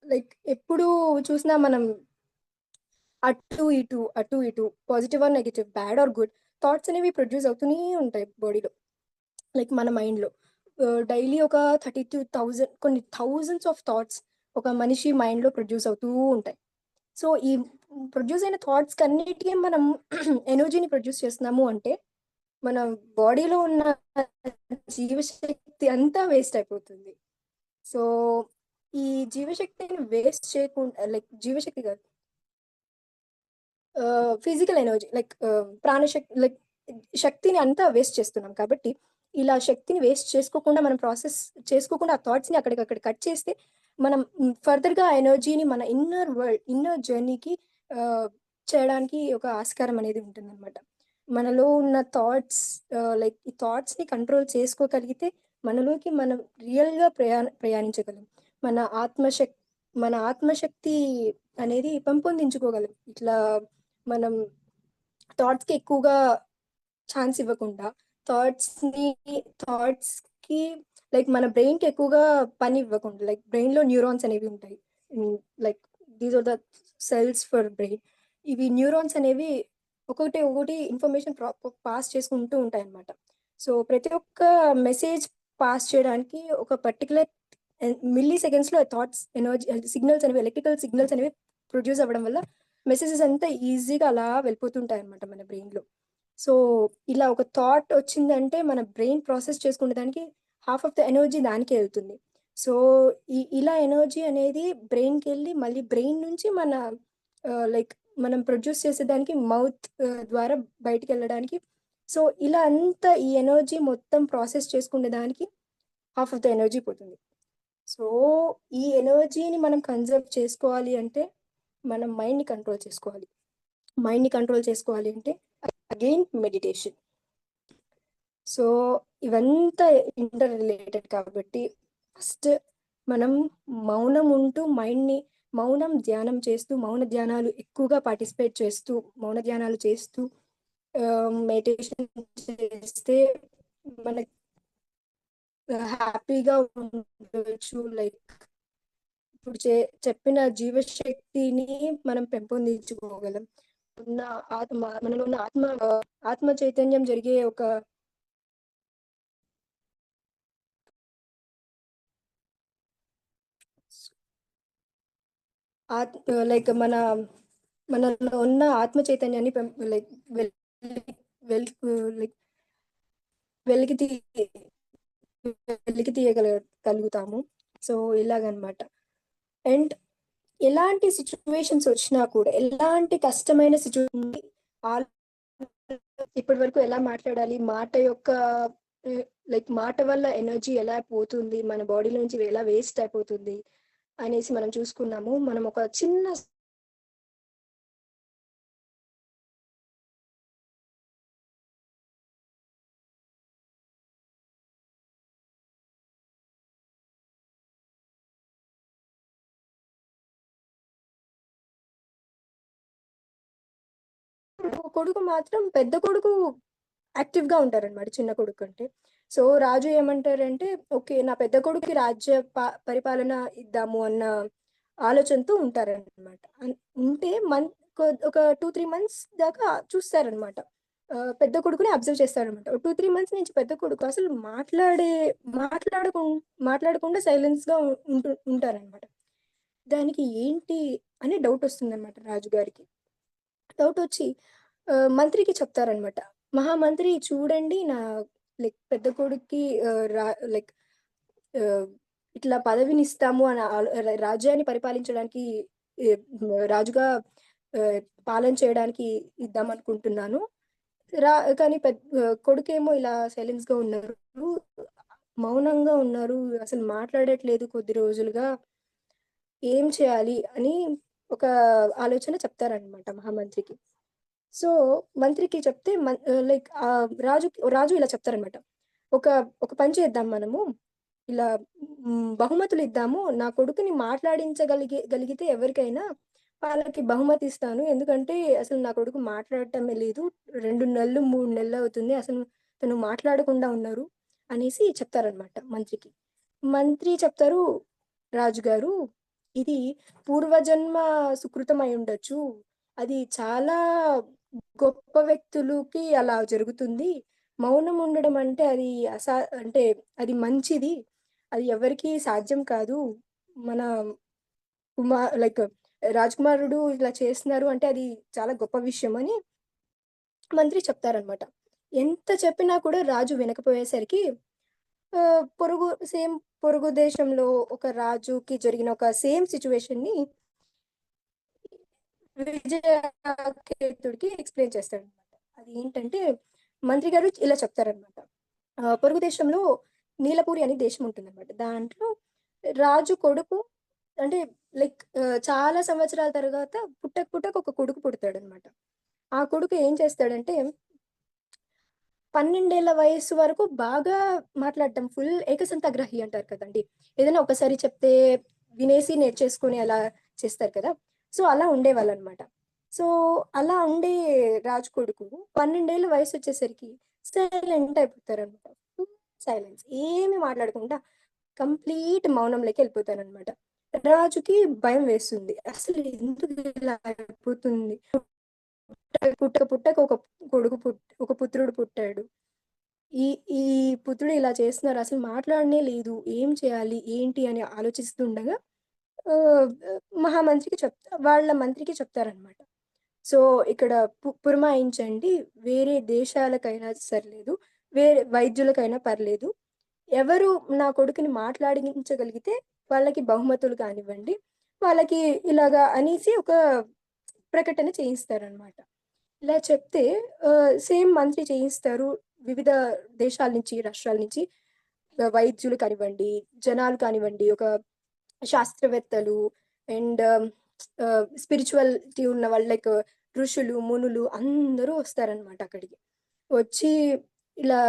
లైక్ ఎప్పుడు చూసినా మనం అటు ఇటు positive or negative, bad or good thoughts అనేవి ప్రొడ్యూస్ అవుతూనే ఉంటాయి బాడీలో. లైక్ మన మైండ్‌లో. డైలీ ఒక 32,000 కొన్ని థౌసండ్స్ ఆఫ్ థాట్స్ ఒక మనిషి మైండ్‌లో ప్రొడ్యూస్ అవుతూ ఉంటాయి. సో, ఈ ప్రొడ్యూస్ అయిన థాట్స్‌కన్నిటికి మనం ఎనర్జీని ప్రొడ్యూస్ చేస్తున్నాము అంటే, మన బాడీలో ఉన్న జీవశక్తి అంతా వేస్ట్ అయిపోతుంది. సో, ఈ జీవశక్తిని వేస్ట్ చేయకుండా లైక్ జీవశక్తి కాదు. ఫిజికల్ ఎనర్జీ లైక్ లైక్ శక్తిని అంతా వేస్ట్ చేస్తున్నాం కాబట్టి, ఇలా శక్తిని వేస్ట్ చేసుకోకుండా మనం ప్రాసెస్ చేసుకోకుండా ఆ థాట్స్‌ని అక్కడికక్కడ కట్ చేస్తే, మనం ఫర్దర్‌గా ఆ ఎనర్జీని మన ఇన్నర్ జర్నీకి ఆహ్, చేయడానికి ఒక ఆస్కారం అనేది ఉంటుందనమాట. మనలో ఉన్న థాట్స్ లైక్ ఈ థాట్స్‌ని కంట్రోల్ చేసుకోగలిగితే, మనలోకి మనం రియల్‌గా ప్రయాణించగలం. మన ఆత్మశక్ మన ఆత్మశక్తి అనేది పెంపొందించుకోగలం. ఇట్లా మనం థాట్స్‌కి ఎక్కువగా ఛాన్స్ ఇవ్వకుండా థాట్స్‌ని థాట్స్‌కి లైక్ మన బ్రెయిన్‌కి ఎక్కువగా పని ఇవ్వకుండా లైక్ బ్రెయిన్‌లో న్యూరాన్స్ అనేవి ఉంటాయి. Like these are the cells for brain. ఇవి న్యూరాన్స్ అనేవి ఒకటి ఇన్ఫర్మేషన్ పాస్ చేసుకుంటూ ఉంటాయన్నమాట. సో, ప్రతి ఒక్క మెసేజ్ పాస్ చేయడానికి ఒక పర్టిక్యులర్ మిల్లీ సెకండ్స్‌లో థాట్స్ ఎనర్జీ సిగ్నల్స్ అనేవి ఎలక్ట్రికల్ సిగ్నల్స్ అనేవి ప్రొడ్యూస్ అవ్వడం వల్ల మెసేజెస్ అంతా ఈజీగా అలా వెళ్ళిపోతుంటాయన్నమాట మన బ్రెయిన్‌లో. సో, ఇలా ఒక థాట్ వచ్చిందంటే మన బ్రెయిన్ ప్రాసెస్ చేసుకునే దానికి హాఫ్ ఆఫ్ ద ఎనర్జీ దానికే ఎళ్తుంది. సో, ఇలా ఎనర్జీ అనేది బ్రెయిన్‌కెళ్ళి మళ్ళీ బ్రెయిన్ నుంచి మన లైక్ మనం ప్రొడ్యూస్ చేసేదానికి మౌత్ ద్వారా బయటికెళ్ళడానికి సో, ఇలా అంతా ఈ ఎనర్జీ మొత్తం ప్రాసెస్ చేసుకునే దానికి హాఫ్ ఆఫ్ ద ఎనర్జీ పోతుంది. సో, ఈ ఎనర్జీని మనం కన్జర్వ్ చేసుకోవాలి అంటే మనం మైండ్‌ని కంట్రోల్ చేసుకోవాలి. మైండ్‌ని కంట్రోల్ చేసుకోవాలి అంటే అగైన్ మెడిటేషన్. సో, ఇవంతా ఇంటర్ రిలేటెడ్ కాబట్టి ఫస్ట్ మనం మౌనం ఉంటూ మౌనం ధ్యానం చేస్తూ, మౌన ధ్యానాలు ఎక్కువగా పార్టిసిపేట్ చేస్తూ, మౌన ధ్యానాలు చేస్తూ మెడిటేషన్ చేస్తే మనకి హ్యాపీగా ఉండొచ్చు. లైక్ ఇప్పుడు చెప్పిన జీవశక్తిని మనం పెంపొందించుకోగలం. ఉన్న మనలో ఉన్న ఆత్మ చైతన్యం జరిగే ఒక లైక్ మనలో ఉన్న ఆత్మ చైతన్యాన్ని లైక్ వెల్ వెల్ లైక్ వెలికి తీ వెలికి తీయగలుగుతాము. సో, ఇలాగనమాట. అండ్ ఎలాంటి సిట్యుయేషన్స్ వచ్చినా కూడా, ఎలాంటి కష్టమైన సిట్యుయేషన్ ఇప్పటి వరకు ఎలా మాట్లాడాలి, మాట యొక్క లైక్ మాట వల్ల ఎనర్జీ ఎలా పోతుంది, మన బాడీలో నుంచి ఎలా వేస్ట్ అయిపోతుంది అనేసి మనం చూసుకున్నాము. మనం ఒక చిన్న కొడుకు మాత్రం పెద్ద కొడుకు యాక్టివ్‌గా ఉంటారనమాట చిన్న కొడుకు కంటే. సో, రాజు ఏమంటారంటే, ఓకే. నా పెద్ద కొడుకుకి రాజ్య పరిపాలన ఇద్దాము అన్న ఆలోచనతో ఉంటారనమాట. ఉంటే ఒక 2, 3 మంత్స్ దాకా చూస్తారనమాట. పెద్ద కొడుకుని అబ్జర్వ్ చేస్తారనమాట. 2, 3 మంత్స్ నుంచి పెద్ద కొడుకు అసలు మాట్లాడకుం మాట్లాడకుండా సైలెన్స్‌గా ఉంటారనమాట. దానికి ఏంటి అని డౌటొస్తుందనమాట రాజుగారికి. డౌటొచ్చి మంత్రికి చెప్తారనమాట. మహామంత్రి చూడండి లైక్ పెద్ద కొడుక్కి లైక్ ఆహ్, ఇట్లా పదవినిస్తాము అని రాజ్యాన్ని పరిపాలించడానికి ఎ రాజుగా ఆహ్, పాలన చేయడానికి ఇద్దామనుకుంటున్నాను. రా కానీ కొడుకేమో ఇలా సైలెన్స్‌గా ఉన్నారు. మౌనంగా ఉన్నారు. అసలు మాట్లాడట్లేదు కొద్ది రోజులుగా. ఏం చేయాలి అని ఒక ఆలోచన చెప్తారనమాట మహామంత్రికి. సో, మంత్రికి చెప్తే లైక్ రాజు ఇలా చెప్తారనమాట. ఒక ఒక పని చేద్దాం మనము. ఇలా బహుమతులిద్దాము. నా కొడుకుని గలిగితే ఎవరికైనా వాళ్ళకి బహుమతి ఇస్తాను. ఎందుకంటే అసలు నా కొడుకు మాట్లాడటమే లేదు. 2 నెలలు, 3 నెలలు అవుతుంది. అసలు తను మాట్లాడకుండా ఉన్నారు అనేసి చెప్తారనమాట మంత్రికి. మంత్రి చెప్తారు, రాజుగారు ఇది పూర్వజన్మ సుకృతం అయ్యుండొచ్చు. అది చాలా గొప్ప వ్యక్తులకి అలా జరుగుతుంది. మౌనం ఉండడం అంటే అంటే అది మంచిది. అది ఎవరికీ సాధ్యం కాదు. మన లైక్ రాజకుమారుడు ఇలా చేస్తున్నారు అంటే అది చాలా గొప్ప విషయం అని మంత్రి చెప్తారనమాట. ఎంత చెప్పినా కూడా రాజు వినకపోయేసరికి సేమ్ పొరుగు దేశంలో ఒక రాజుకి జరిగిన ఒక సేమ్ సిట్యుయేషన్‌ని విజయకేతుడికి ఎక్స్‌ప్లెయిన్ చేస్తాడనమాట. అది ఏంటంటే మంత్రి గారు ఇలా చెప్తారనమాట. పొరుగు దేశంలో నీలపూరి అనే దేశం ఉంటుందనమాట. దాంట్లో రాజు కొడుకు అంటే లైక్ చాలా సంవత్సరాల తర్వాత పుట్టక ఒక కొడుకు పుడతాడనమాట. ఆ కొడుకు ఏం చేస్తాడంటే 12 ఏళ్ల వయస్సు వరకు బాగా మాట్లాడటం ఫుల్ ఏకసంతగ్రహి అంటారు కదండీ! ఏదైనా ఒకసారి చెప్తే వినేసి నేర్చేసుకొని అలా చేస్తారు కదా! సో, అలా ఉండేవాళ్ళనమాట. సో, అలా ఉండే రాజు కొడుకు 12 ఏళ్ల వయసొచ్చేసరికి సైలెంట్ అయిపోతారనమాట. Full silence. ఏమి మాట్లాడకుండా కంప్లీట్ మౌనంలోకి వెళ్ళిపోతారనమాట. రాజుకి భయం వేస్తుంది. అసలు ఎందుకు ఇలా అయిపోతుంది? పుట్టక ఒక కొడుకు ఒక పుత్రుడు పుట్టాడు. ఈ ఈ పుత్రుడు ఇలా చేస్తున్నారు. అసలు మాట్లాడనే లేదు. ఏం చేయాలి? ఏంటి? అని ఆలోచిస్తుండగా ఆహ్, మహామంత్రికి వాళ్ళ మంత్రికి చెప్తారనమాట. సో, ఇక్కడ పురమాయించండి. వేరే దేశాలకైనా సర్లేదు. వేరే వైద్యులకైనా పర్లేదు. ఎవరు నా కొడుకుని మాట్లాడించగలిగితే వాళ్ళకి బహుమతులు కానివ్వండి. వాళ్ళకి ఇలాగా అనేసి ఒక ప్రకటన చేయిస్తారనమాట. ఇలా చెప్తే సేమ్ మంత్రి చేయిస్తారు. వివిధ దేశాల నుంచి, రాష్ట్రాల నుంచి వైద్యులు కానివ్వండి, జనాలు కానివ్వండి, ఒక శాస్త్రవేత్తలు అండ్ స్పిరిచువాలిటీ ఉన్న వాళ్ళు లైక్ ఋషులు, మునులు అందరూ వస్తారనమాట అక్కడికి. వచ్చి ఇలా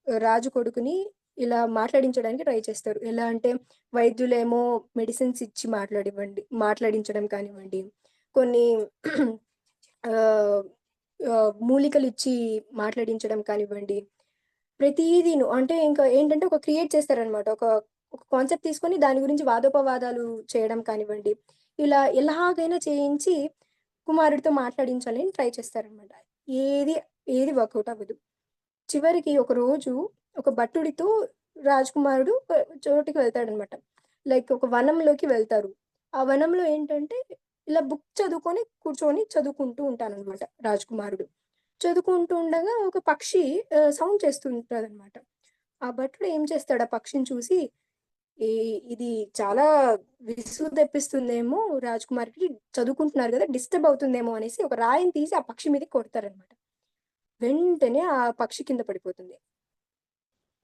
రాజు కొడుకుని ఇలా మాట్లాడించడానికి ట్రై చేస్తారు. ఎలా అంటే వైద్యులేమో మెడిసిన్స్ ఇచ్చి మాట్లాడించడం కానివ్వండి, కొన్ని ఆహ్, మూలికలిచ్చి మాట్లాడించడం కానివ్వండి. ప్రతీదీను అంటే ఇంకా ఏంటంటే ఒక క్రియేట్ చేస్తారనమాట. ఒక ఒక కాన్సెప్ట్ తీసుకొని దాని గురించి వాదోపవాదాలు చేయడం కానివ్వండి. ఇలా ఎలాగైనా చేయించి కుమారుడితో మాట్లాడించాలని ట్రై చేస్తారనమాట. ఏది ఏది వర్కౌట్ అవ్వదు. చివరికి ఒకరోజు ఒక భట్టుడితో రాజకుమారుడు చోటికి వెళ్తాడనమాట. లైక్ ఒక వనంలోకి వెళ్తారు. ఆ వనంలో ఏంటంటే ఇలా బుక్ చదువుకొని కూర్చొని చదువుకుంటూ ఉంటాననమాట రాజకుమారుడు. చదువుకుంటూ ఉండగా ఒక పక్షి సౌండ్ చేస్తూ ఉంటదనమాట. ఆ భటుడు ఏం చేస్తాడు ఆ పక్షిని చూసి, ఈ ఇది చాలా విసుగు తెప్పిస్తుందేమో రాజకుమారుడికి చదువుకుంటున్నారు గదా! డిస్టర్బ్ అవుతుందేమో అనేసి ఒక రాయిని తీసి ఆ పక్షి మీదకి కొడతారనమాట. వెంటనే ఆ పక్షి కింద పడిపోతుంది.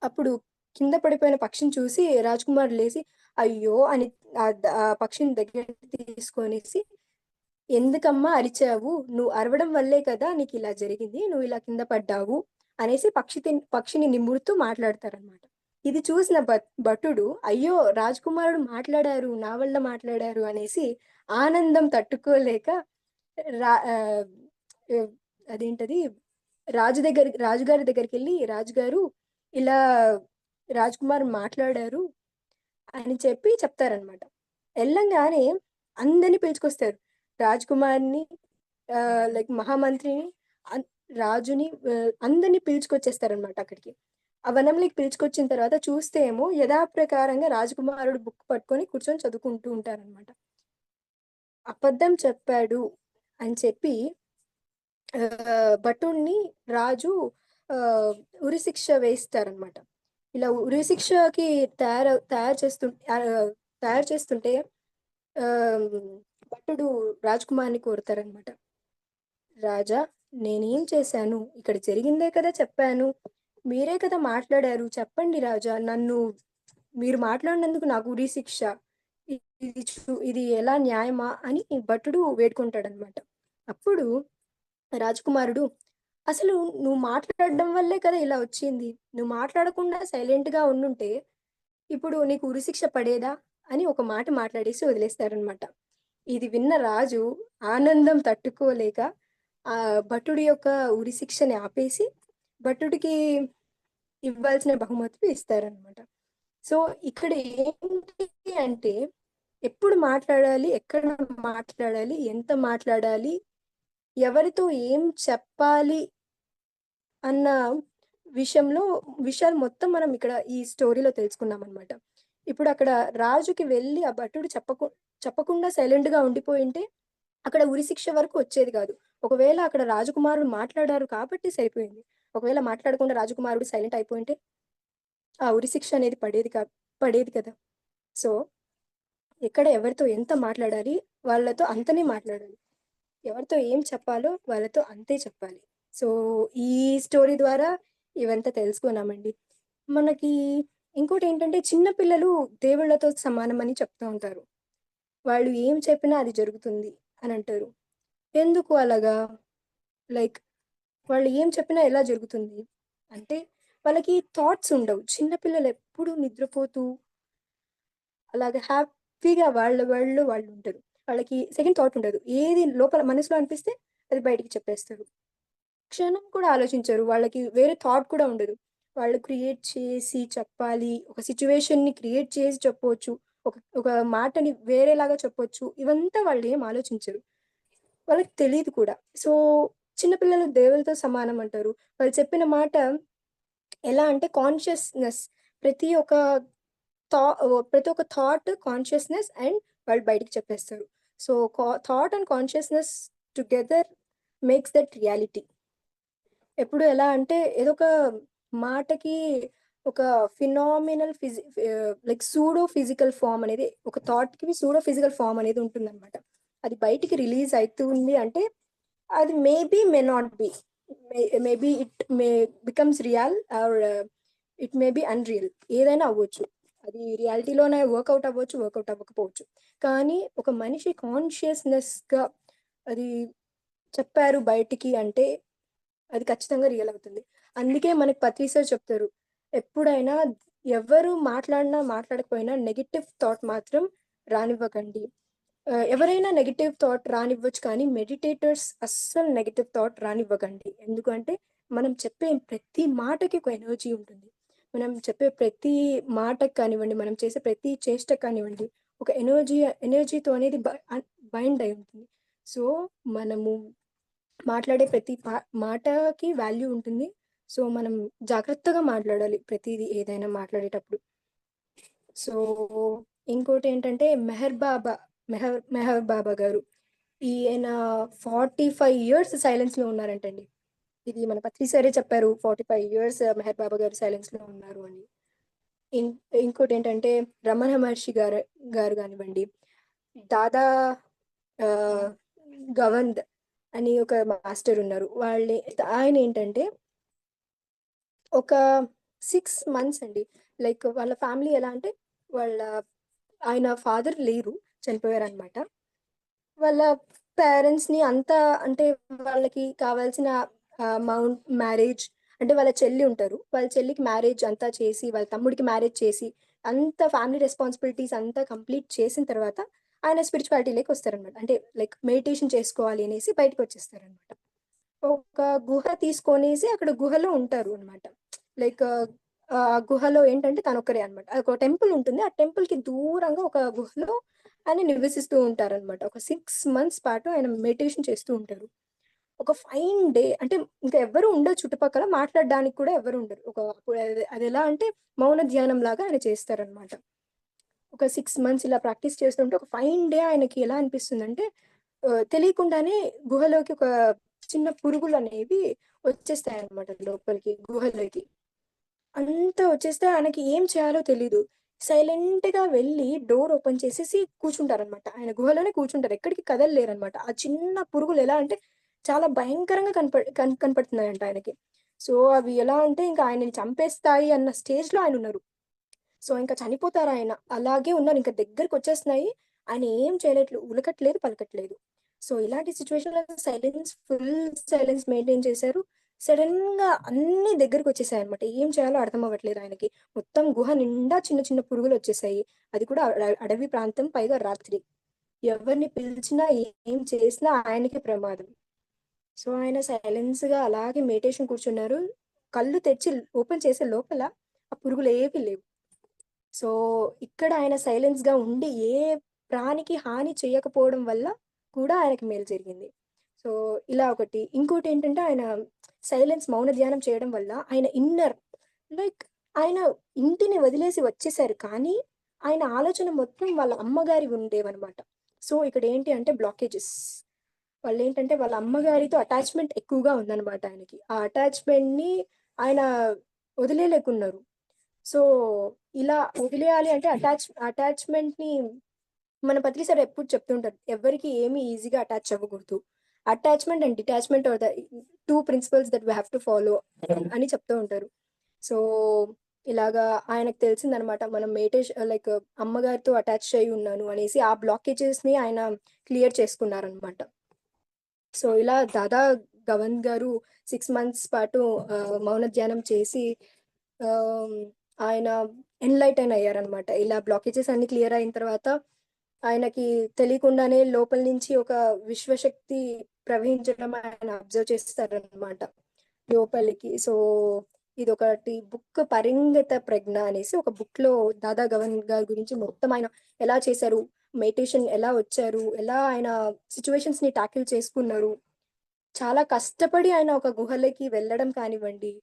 అప్పుడు కింద పడిపోయిన పక్షిని చూసి రాజకుమారుడు లేసి, అయ్యో! అని ఆ పక్షిని దగ్గరికి తీసుకొనేసి, ఎందుకమ్మా అరిచావు? నువ్వు అరవడం వల్లే కదా నీకిలా జరిగింది. నువ్వు ఇలా కింద పడ్డావు అనేసి పక్షిని నిమురుతూ మాట్లాడతారనమాట. ఇది చూసిన భటుడు అయ్యో! రాజకుమారుడు మాట్లాడారు. నా వల్ల మాట్లాడారు అనేసి ఆనందం తట్టుకోలేక రా ఆహ్, ఆహ్, అదేంటది రాజుగారి దగ్గరికెళ్ళి రాజుగారు ఇలా రాజకుమార్ మాట్లాడారు అని చెప్తారనమాట. ఎళ్ళంగానే అందరిని పిలుచుకొస్తారు. రాజకుమార్‌ని లైక్ మహామంత్రిని, అన్ రాజుని అందరిని పిలుచుకొచ్చేస్తారనమాట అక్కడికి. ఆ వనంలోకి పిలుచుకొచ్చిన తర్వాత చూస్తే ఏమో యథాప్రకారంగా రాజకుమారుడు బుక్ పట్టుకొని కూర్చొని చదువుకుంటూ ఉంటారనమాట. అబద్ధం చెప్పాడు అని చెప్పి భటుడిని రాజు ఆహ్, ఉరిశిక్ష వేయిస్తారనమాట. ఇలా ఉరిశిక్షకి తయారు తయారు చేస్తుంటే ఆహ్, భటుడు రాజకుమారుని కోరుతారనమాట. రాజా, నేనేం చేశాను? ఇక్కడ జరిగిందే కదా చెప్పాను. మీరే కదా మాట్లాడారు. చెప్పండి రాజా. మీరు మాట్లాడినందుకు నాకు ఉరిశిక్ష. ఇది ఎలా న్యాయమా? అని భటుడు వేడుకుంటాడనమాట. అప్పుడు రాజకుమారుడు, "అసలు నువ్వు మాట్లాడడం వల్లే కదా ఇలా వచ్చింది. నువ్వు మాట్లాడకుండా సైలెంట్‌గా ఉండుంటే, ఇప్పుడు నీకు ఉరిశిక్ష పడేదా?" అని ఒక మాట మాట్లాడేసి వదిలేస్తారనమాట. ఇది విన్న రాజు ఆనందం తట్టుకోలేక భటుడి యొక్క ఉరిశిక్షని ఆపేసి, భటుడికి ఇవ్వాల్సిన బహుమతులు ఇస్తారనమాట. సో, ఇక్కడ ఏంటి అంటే, ఎప్పుడు మాట్లాడాలి? ఎక్కడ మాట్లాడాలి? ఎంత మాట్లాడాలి? ఎవరితో ఏం చెప్పాలి? అన్న విషయంలో విషయాలు మొత్తం మనం ఇక్కడ ఈ స్టోరీలో తెలుసుకున్నామనమాట. ఇప్పుడు అక్కడ రాజుకి వెళ్లి ఆ భటుడు చెప్పకుండా సైలెంట్‌గా ఉండిపోయుంటే, అక్కడ ఉరిశిక్ష వరకు వచ్చేది గాదు. ఒకవేళ అక్కడ రాజకుమారుడు మాట్లాడారు కాబట్టి సరిపోయింది. ఒకవేళ మాట్లాడకుండా రాజకుమారుడు సైలెంట్ అయిపోయుంటే, ఆ ఉరిశిక్ష అనేది పడేది కదా! సో, ఎక్కడ ఎవరితో ఎంత మాట్లాడాలి, వాళ్ళతో అంతనే మాట్లాడాలి. ఎవరితో ఏం చెప్పాలో వాళ్ళతో అంతే చెప్పాలి. సో, ఈ స్టోరీ ద్వారా ఇవంతా తెలుసుకున్నామండి. మనకి ఇంకోటేంటంటే చిన్న పిల్లలు దేవుళ్ళతో సమానమని చెప్తూ ఉంటారు. వాళ్ళు ఏం చెప్పినా అది జరుగుతుంది అనంటారు. ఎందుకు అలాగా? లైక్ వాళ్ళు ఏం చెప్పినా ఎలా జరుగుతుంది? అంటే వాళ్ళకి థాట్స్ ఉండవు. చిన్న పిల్లలెప్పుడు నిద్రపోతూ అలాగా హ్యాపీగా వాళ్ళ వాళ్ళుంటారు. వాళ్ళకి సెకండ్ థాట్ ఉండదు. ఏది లోపల మనసులో అనిపిస్తే అది బయటికి చెప్పేస్తారు. క్షణం కూడా ఆలోచించరు. వాళ్ళకి వేరే థాట్ కూడా ఉండదు. వాళ్ళు క్రియేట్ చేసి చెప్పాలి. ఒక సిట్యుయేషన్‌ని క్రియేట్ చేసి చెప్పొచ్చు. ఒక ఒక మాటని వేరేలాగా చెప్పొచ్చు. ఇవంతా వాళ్ళేం ఆలోచించరు. వాళ్ళకి తెలీదు కూడా. సో, చిన్న పిల్లలు దేవులతో సమానం అంటారు. వాళ్ళు చెప్పిన మాట ఎలా అంటే కాన్షియస్‌నెస్ ప్రతి ఒక్క థా ప్రతి ఒక్క థాట్, కాన్షియస్‌నెస్ అండ్ వాళ్ళు బయటికి చెప్పేస్తారు. So, thought and consciousness together makes that reality. ఎప్పుడు ఎలా అంటే ఏదో ఒక మాటకి ఒక phenomenal like pseudo physical form అనేది ఒక థాట్‌కి సూడో ఫిజికల్ ఫార్మ్ అనేది ఉంటుందన్నమాట. అది బయటికి రిలీజ్ అయితుంది అంటే అది may not be. Maybe it may becomes real are it may be unreal. ఏదైనా అవ్వచ్చు. అది రియాలిటీలోనే వర్కౌట్ అవ్వచ్చు, వర్కౌట్ అవ్వకపోవచ్చు. కానీ ఒక మనిషి కాన్షియస్‌నెస్‌గా అది చెప్పారు బయటికి అంటే అది ఖచ్చితంగా రియల్ అవుతుంది. అందుకే మనకి పత్రి సార్ చెప్తారు. ఎప్పుడైనా ఎవరు మాట్లాడినా, మాట్లాడకపోయినా నెగెటివ్ థాట్ మాత్రం రానివ్వకండి. ఎవరైనా నెగెటివ్ థాట్ రానివ్వచ్చు కానీ మెడిటేటర్స్ అస్సలు నెగెటివ్ థాట్ రానివ్వకండి. ఎందుకంటే మనం చెప్పే ప్రతి మాటకి ఒక ఎనర్జీ ఉంటుంది. మనం చెప్పే ప్రతి మాటకి కానివ్వండి, మనం చేసే ప్రతి చేష్టకి కానివ్వండి, ఒక ఎనర్జీతో అనేది బైండ్ అయి ఉంటుంది. సో, మనము మాట్లాడే ప్రతి మాటకి వాల్యూ ఉంటుంది. సో, మనం జాగ్రత్తగా మాట్లాడాలి ప్రతీది ఏదైనా మాట్లాడేటప్పుడు. సో, ఇంకోటేంటంటే మెహర్ బాబా గారు. ఈయన 45 ఇయర్స్ సైలెన్స్‌లో ఉన్నారంటండి. ఇది మన పత్రి సారే చెప్పారు. 45 ఇయర్స్ మెహర్ బాబా గారు సైలెన్స్‌లో ఉన్నారు అని. ఇం ఇంకోటేంటంటే రమణ మహర్షి గారు గానివ్వండి, దాదా ఆహ్, గవంద్ అని ఒక మాస్టర్ ఉన్నారు. ఆయనేంటంటే ఒక 6 మంత్స్ అండి. లైక్ వాళ్ళ ఫ్యామిలీ ఎలా అంటే వాళ్ళ ఆయన ఫాదర్ లేరు. చనిపోయారనమాట. వాళ్ళ పేరెంట్స్‌ని అంతా అంటే వాళ్ళకి కావాల్సిన మ్యారేజ్ అంటే వాళ్ళ చెల్లి ఉంటారు. వాళ్ళ చెల్లికి మ్యారేజ్ అంతా చేసి, వాళ్ళ తమ్ముడికి మ్యారేజ్ చేసి, అంత ఫ్యామిలీ రెస్పాన్సిబిలిటీస్ అంతా కంప్లీట్ చేసిన తర్వాత ఆయన స్పిరిచువాలిటీలోకి వస్తారనమాట. అంటే లైక్ మెడిటేషన్ చేసుకోవాలి అనేసి బయటకొచ్చేస్తారనమాట. ఒక గుహ తీసుకొనేసి అక్కడ గుహలో ఉంటారు అన్నమాట. లైక్ ఆ గుహలో ఏంటంటే తనొక్కరే అన్నమాట. ఒక టెంపుల్ ఉంటుంది. ఆ టెంపుల్‌కి దూరంగా ఒక గుహలో ఆయన నివసిస్తూ ఉంటారన్నమాట. ఒక 6 మంత్స్ పాటు ఆయన మెడిటేషన్ చేస్తూ ఉంటారు. ఒక ఫైన్ డే అంటే ఇంకా ఎవ్వరు ఉండరు చుట్టుపక్కల. మాట్లాడడానికి కూడా ఎవ్వరు ఉండరు. అప్పుడు అదెలా అంటే మౌన ధ్యానంలాగా ఆయన చేస్తారన్నమాట. ఒక 6 మంత్స్ ఇలా ప్రాక్టీస్ చేస్తుంటే ఒక ఫైన్ డే ఆయనకి ఎలా అనిపిస్తుందంటే తెలియకుండానే గుహలోకి ఒక చిన్న పురుగులనేవి వచ్చేస్తాయన్నమాట లోపలికి గుహలోకి. అంతా వచ్చేస్తే ఆయనకి ఏం చేయాలో తెలీదు. సైలెంట్‌గా వెళ్లి డోర్ ఓపెన్ చేసేసి కూర్చుంటారనమాట. ఆయన గుహలోనే కూర్చుంటారు. ఎక్కడికి కదలలేరనమాట. ఆ చిన్న పురుగులు ఎలా అంటే చాలా భయంకరంగా కనపడుతున్నాయంట ఆయనకి. సో, అవి ఎలా అంటే ఇంక ఆయనని చంపేస్తాయి అన్న స్టేజ్‌లో ఆయనున్నారు. సో, ఇంక చనిపోతారాయన. అలాగే ఉన్నారు. ఇంక దగ్గరకొచ్చేస్తున్నాయి. ఆయన ఏం ఉలకట్లేదు, పలకట్లేదు. సో, ఇలాంటి సిట్యుయేషన్‌లో ఫుల్ సైలెన్స్ మెయింటైన్ చేశారు. సడెన్‌గా అన్నీ దగ్గరకొచ్చేసాయన్నమాట. ఏం చేయాలో అర్థం అవ్వట్లేదు ఆయనకి. మొత్తం గుహ నిండా చిన్న చిన్న పురుగులొచ్చేసాయి. అది కూడా అడవి ప్రాంతం, పైగా రాత్రి. ఎవరిని పిలిచినా, ఏం చేసినా ఆయనకే ప్రమాదం. సో, ఆయన సైలెన్స్‌గా అలాగే మెడిటేషన్ కూర్చున్నారు. కళ్ళు తెరిచి ఓపెన్ చేసే లోపల ఆ పురుగులేవి లేవు. సో, ఇక్కడ ఆయన సైలెన్స్‌గా ఉండి ఏ ప్రాణికి హాని చేయకపోవడం వల్ల కూడా ఆయనకి మేలు జరిగింది. సో, ఇలా ఒకటి. ఇంకోటేంటంటే ఆయన మౌన ధ్యానం చేయడం వల్ల ఆయన లైక్ ఆయన ఇంటిని వదిలేసి వచ్చేసారు. కానీ ఆయన ఆలోచన మొత్తం వాళ్ళ అమ్మగారివి ఉండేవన్నమాట. సో, ఇక్కడేంటి అంటే బ్లాకేజెస్. వాళ్ళ అమ్మగారితో అటాచ్‌మెంట్ ఎక్కువగా ఉందన్నమాట ఆయనకి. ఆ అటాచ్‌మెంట్‌ని ఆయన వదిలేయలేకున్నారు. సో, ఇలా వదిలేయాలి అంటే అటాచ్‌మెంట్‌ని మన పత్రి సార్ ఎప్పుడు చెప్తుంటారు. ఎవ్వరికీ ఏమి ఈజీగా అటాచ్ అవ్వకూడదు. Attachment and detachment are the 2 principles that we have to follow అని చెప్తూ ఉంటారు. సో, ఇలాగా ఆయనకు తెలిసిందనమాట. మనం లైక్ అమ్మగారితో అటాచ్ అయ్యి ఉన్నాను అనేసి ఆ బ్లాకేజెస్‌ని ఆయన క్లియర్ చేసుకున్నారనమాట. సో, ఇలా దాదా గవంత్ గారు 6 మంత్స్ పాటు మౌన ధ్యానం చేసి ఆహ్, ఆయన ఎన్‌లైటన్ అయ్యారనమాట. ఇలా బ్లాకేజెస్ అన్నీ క్లియర్ అయిన తర్వాత ఆయనకి తెలియకుండానే లోపల నుంచి ఒక విశ్వశక్తి ప్రవహించడం ఆయన అబ్జర్వ్ చేస్తారనమాట లోపలికి. సో ఇది ఒకటి బుక్, పరిణిత ప్రజ్ఞ అనేసి ఒక బుక్ లో దాదా గవన్ గారి గురించి మొత్తం ఆయన ఎలా చేశారు, మెడిటేషన్ ఎలా వచ్చారు, ఎలా ఆయన సిచ్యువేషన్స్ ని టాకిల్ చేసుకున్నారు, చాలా కష్టపడి ఆయన ఒక గుహలోకి వెళ్ళడం కానివ్వండి,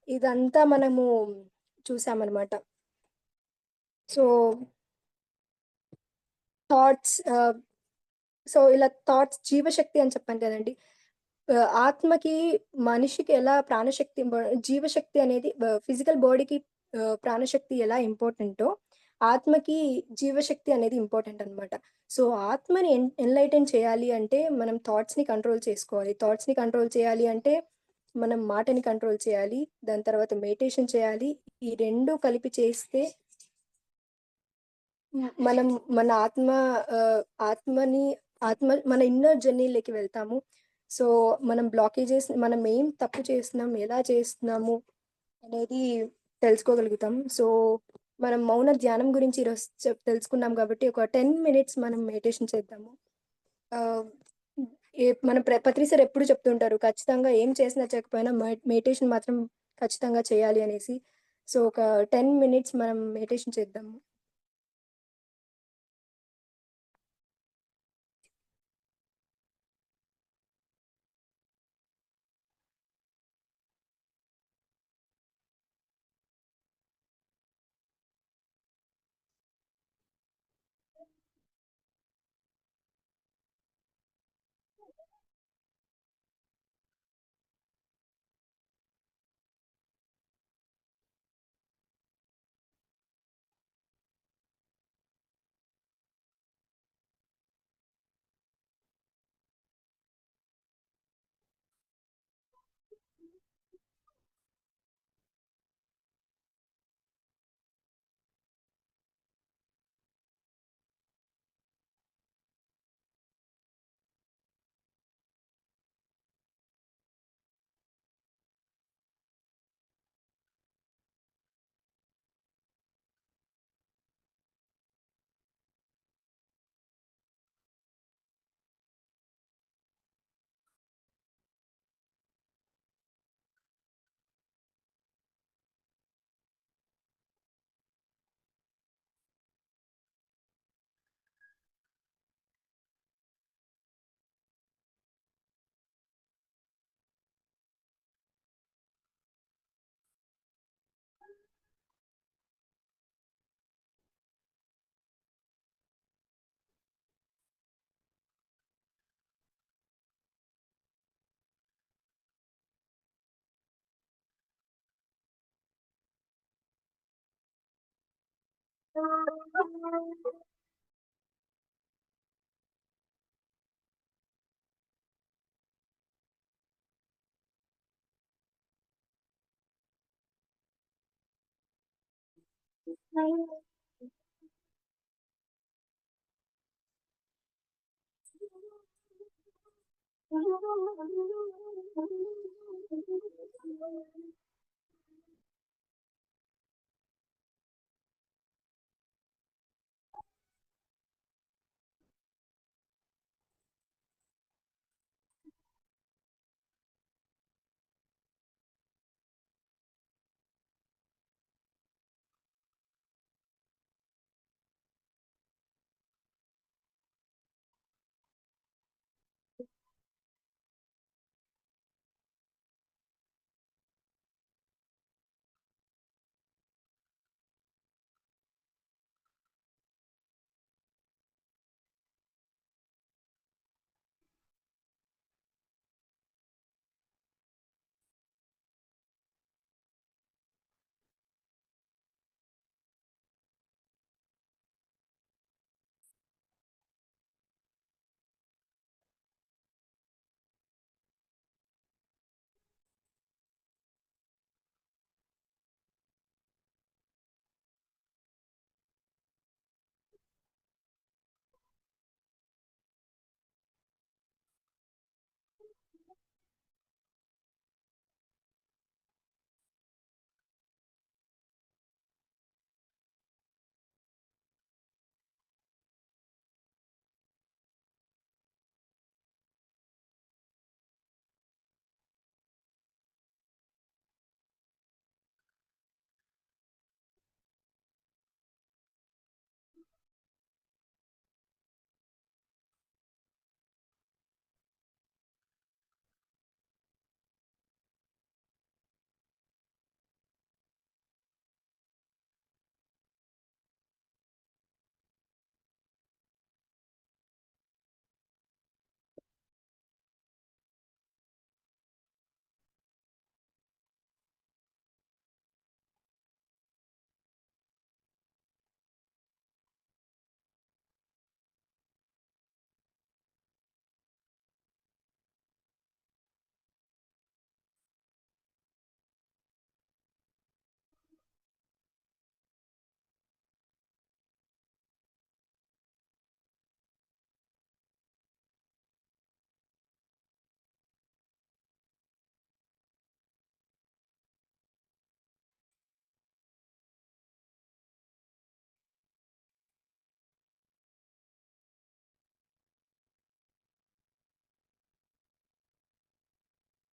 ఇదంతా మనము చూసామన్నమాట. సో థాట్స్, సో ఇలా థాట్స్ జీవశక్తి అని చెప్పాను కదండి. ఆత్మకి, మనిషికి ఎలా ప్రాణశక్తి జీవశక్తి అనేది ఫిజికల్ బాడీకి ప్రాణశక్తి ఎలా ఇంపార్టెంటో, ఆత్మకి జీవశక్తి అనేది ఇంపార్టెంట్ అన్నమాట. సో ఆత్మని ఎన్లైటన్ చేయాలి అంటే మనం థాట్స్ ని కంట్రోల్ చేసుకోవాలి. థాట్స్ ని కంట్రోల్ చేయాలి అంటే మనం మాటని కంట్రోల్ చేయాలి. దాని తర్వాత మెడిటేషన్ చేయాలి. ఈ రెండు కలిపి చేస్తే మనం మన ఆ, ఆత్మని మన ఇన్నర్ జర్నీలోకి వెళ్తాము. సో మనం బ్లాకేజెస్, మనం ఏం తప్పు చేస్తున్నాం, ఎలా చేస్తున్నాము అనేది తెలుసుకోగలుగుతాం. సో మనం మౌన ధ్యానం గురించి ఈరోజు తెలుసుకున్నాం కాబట్టి ఒక 10 minutes మనం మెడిటేషన్ చేద్దాము. ఆ, మన పత్రి సార్ ఎప్పుడు చెప్తుంటారు ఖచ్చితంగా ఏం చేసినా చేయకపోయినా మెడిటేషన్ మాత్రం ఖచ్చితంగా చేయాలి అనేసి. సో ఒక 10 minutes మనం మెడిటేషన్ చేద్దాము.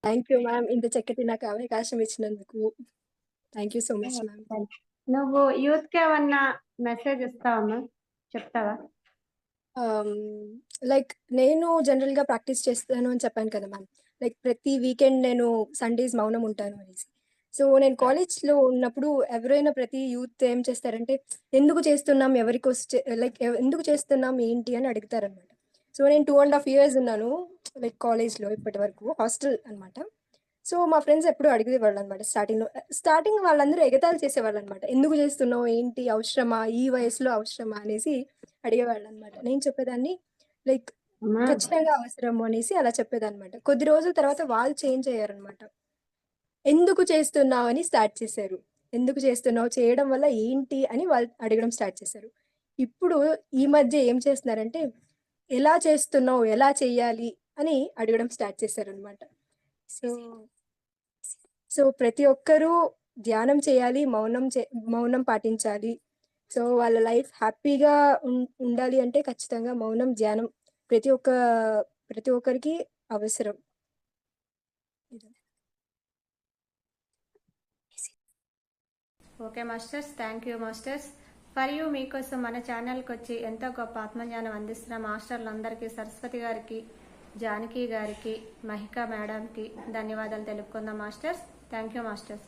Thank you ma'am. ఇంత చక్కటి నాకు అవకాశం ఇచ్చినందుకు. Thank you so much ma'am. నువ్వు యూత్ కి ఏమన్నా మెసేజ్ ఇస్తావమ్మా, చెప్తావా? లైక్ నేను జనరల్‌గా ప్రాక్టీస్ చేస్తాను అని చెప్పాను కదా మ్యామ్. లైక్ ప్రతి వీకెండ్ నేను సండేస్ మౌనం ఉంటాను అనేసి. సో, నేను కాలేజ్‌లో ఉన్నప్పుడు ఎవరైనా ప్రతి యూత్ ఏం చేస్తారంటే, ఎందుకు చేస్తున్నాం? ఎందుకు చేస్తున్నాం? ఏంటి? అని అడుగుతారనమాట. సో, నేను 2½ ఇయర్స్ ఉన్నాను లైక్ కాలేజ్‌లో ఇప్పటి వరకు. హాస్టల్ అనమాట. సో, మా ఫ్రెండ్స్ ఎప్పుడూ అడిగేవాళ్ళనమాట స్టార్టింగ్‌లో. స్టార్టింగ్ వాళ్ళందరూ ఎగతాళి చేసేవాళ్ళనమాట. ఎందుకు చేస్తున్నావు? ఏంటి? అవసరమా? ఈ వయసులో అవసరమా? అనేసి అడిగేవాళ్ళనమాట. నేను చెప్పేదాన్ని లైక్ అమ్మా, ఖచ్చితంగా అవసరము అనేసి అలా చెప్పేదాన్నమాట. కొద్ది రోజుల తర్వాత వాళ్ళు చేంజ్ అయ్యారనమాట. ఎందుకు చేస్తున్నావు అని స్టార్ట్ చేశారు. ఎందుకు చేస్తున్నావు? చేయడం వల్ల ఏంటి? అని వాళ్ళు అడగడం స్టార్ట్ చేశారు. ఇప్పుడు ఈ మధ్య ఏం చేస్తున్నారంటే, ఎలా చేస్తున్నావు? ఎలా చెయ్యాలి? అని అడగడం స్టార్ట్ చేశారనమాట. సో సో, ప్రతి ఒక్కరూ ధ్యానం చేయాలి. మౌనం పాటించాలి. సో, వాళ్ళ లైఫ్ హ్యాపీగా ఉండాలి అంటే ఖచ్చితంగా మౌనం, ధ్యానం ప్రతి ఒక్క ప్రతి ఒక్కరికి అవసరం. Okay masters, thank you masters. For you మీకోసం మన ఛానల్కి వచ్చి ఎంతో గొప్ప ఆత్మజ్ఞానం అందిస్తున్న మాస్టర్లందరికీ, సరస్వతి గారికి, జానకి గారికి, మహికా మేడంకి ధన్యవాదాలు తెలుపుకుందాం మాస్టర్స్. Thank you masters.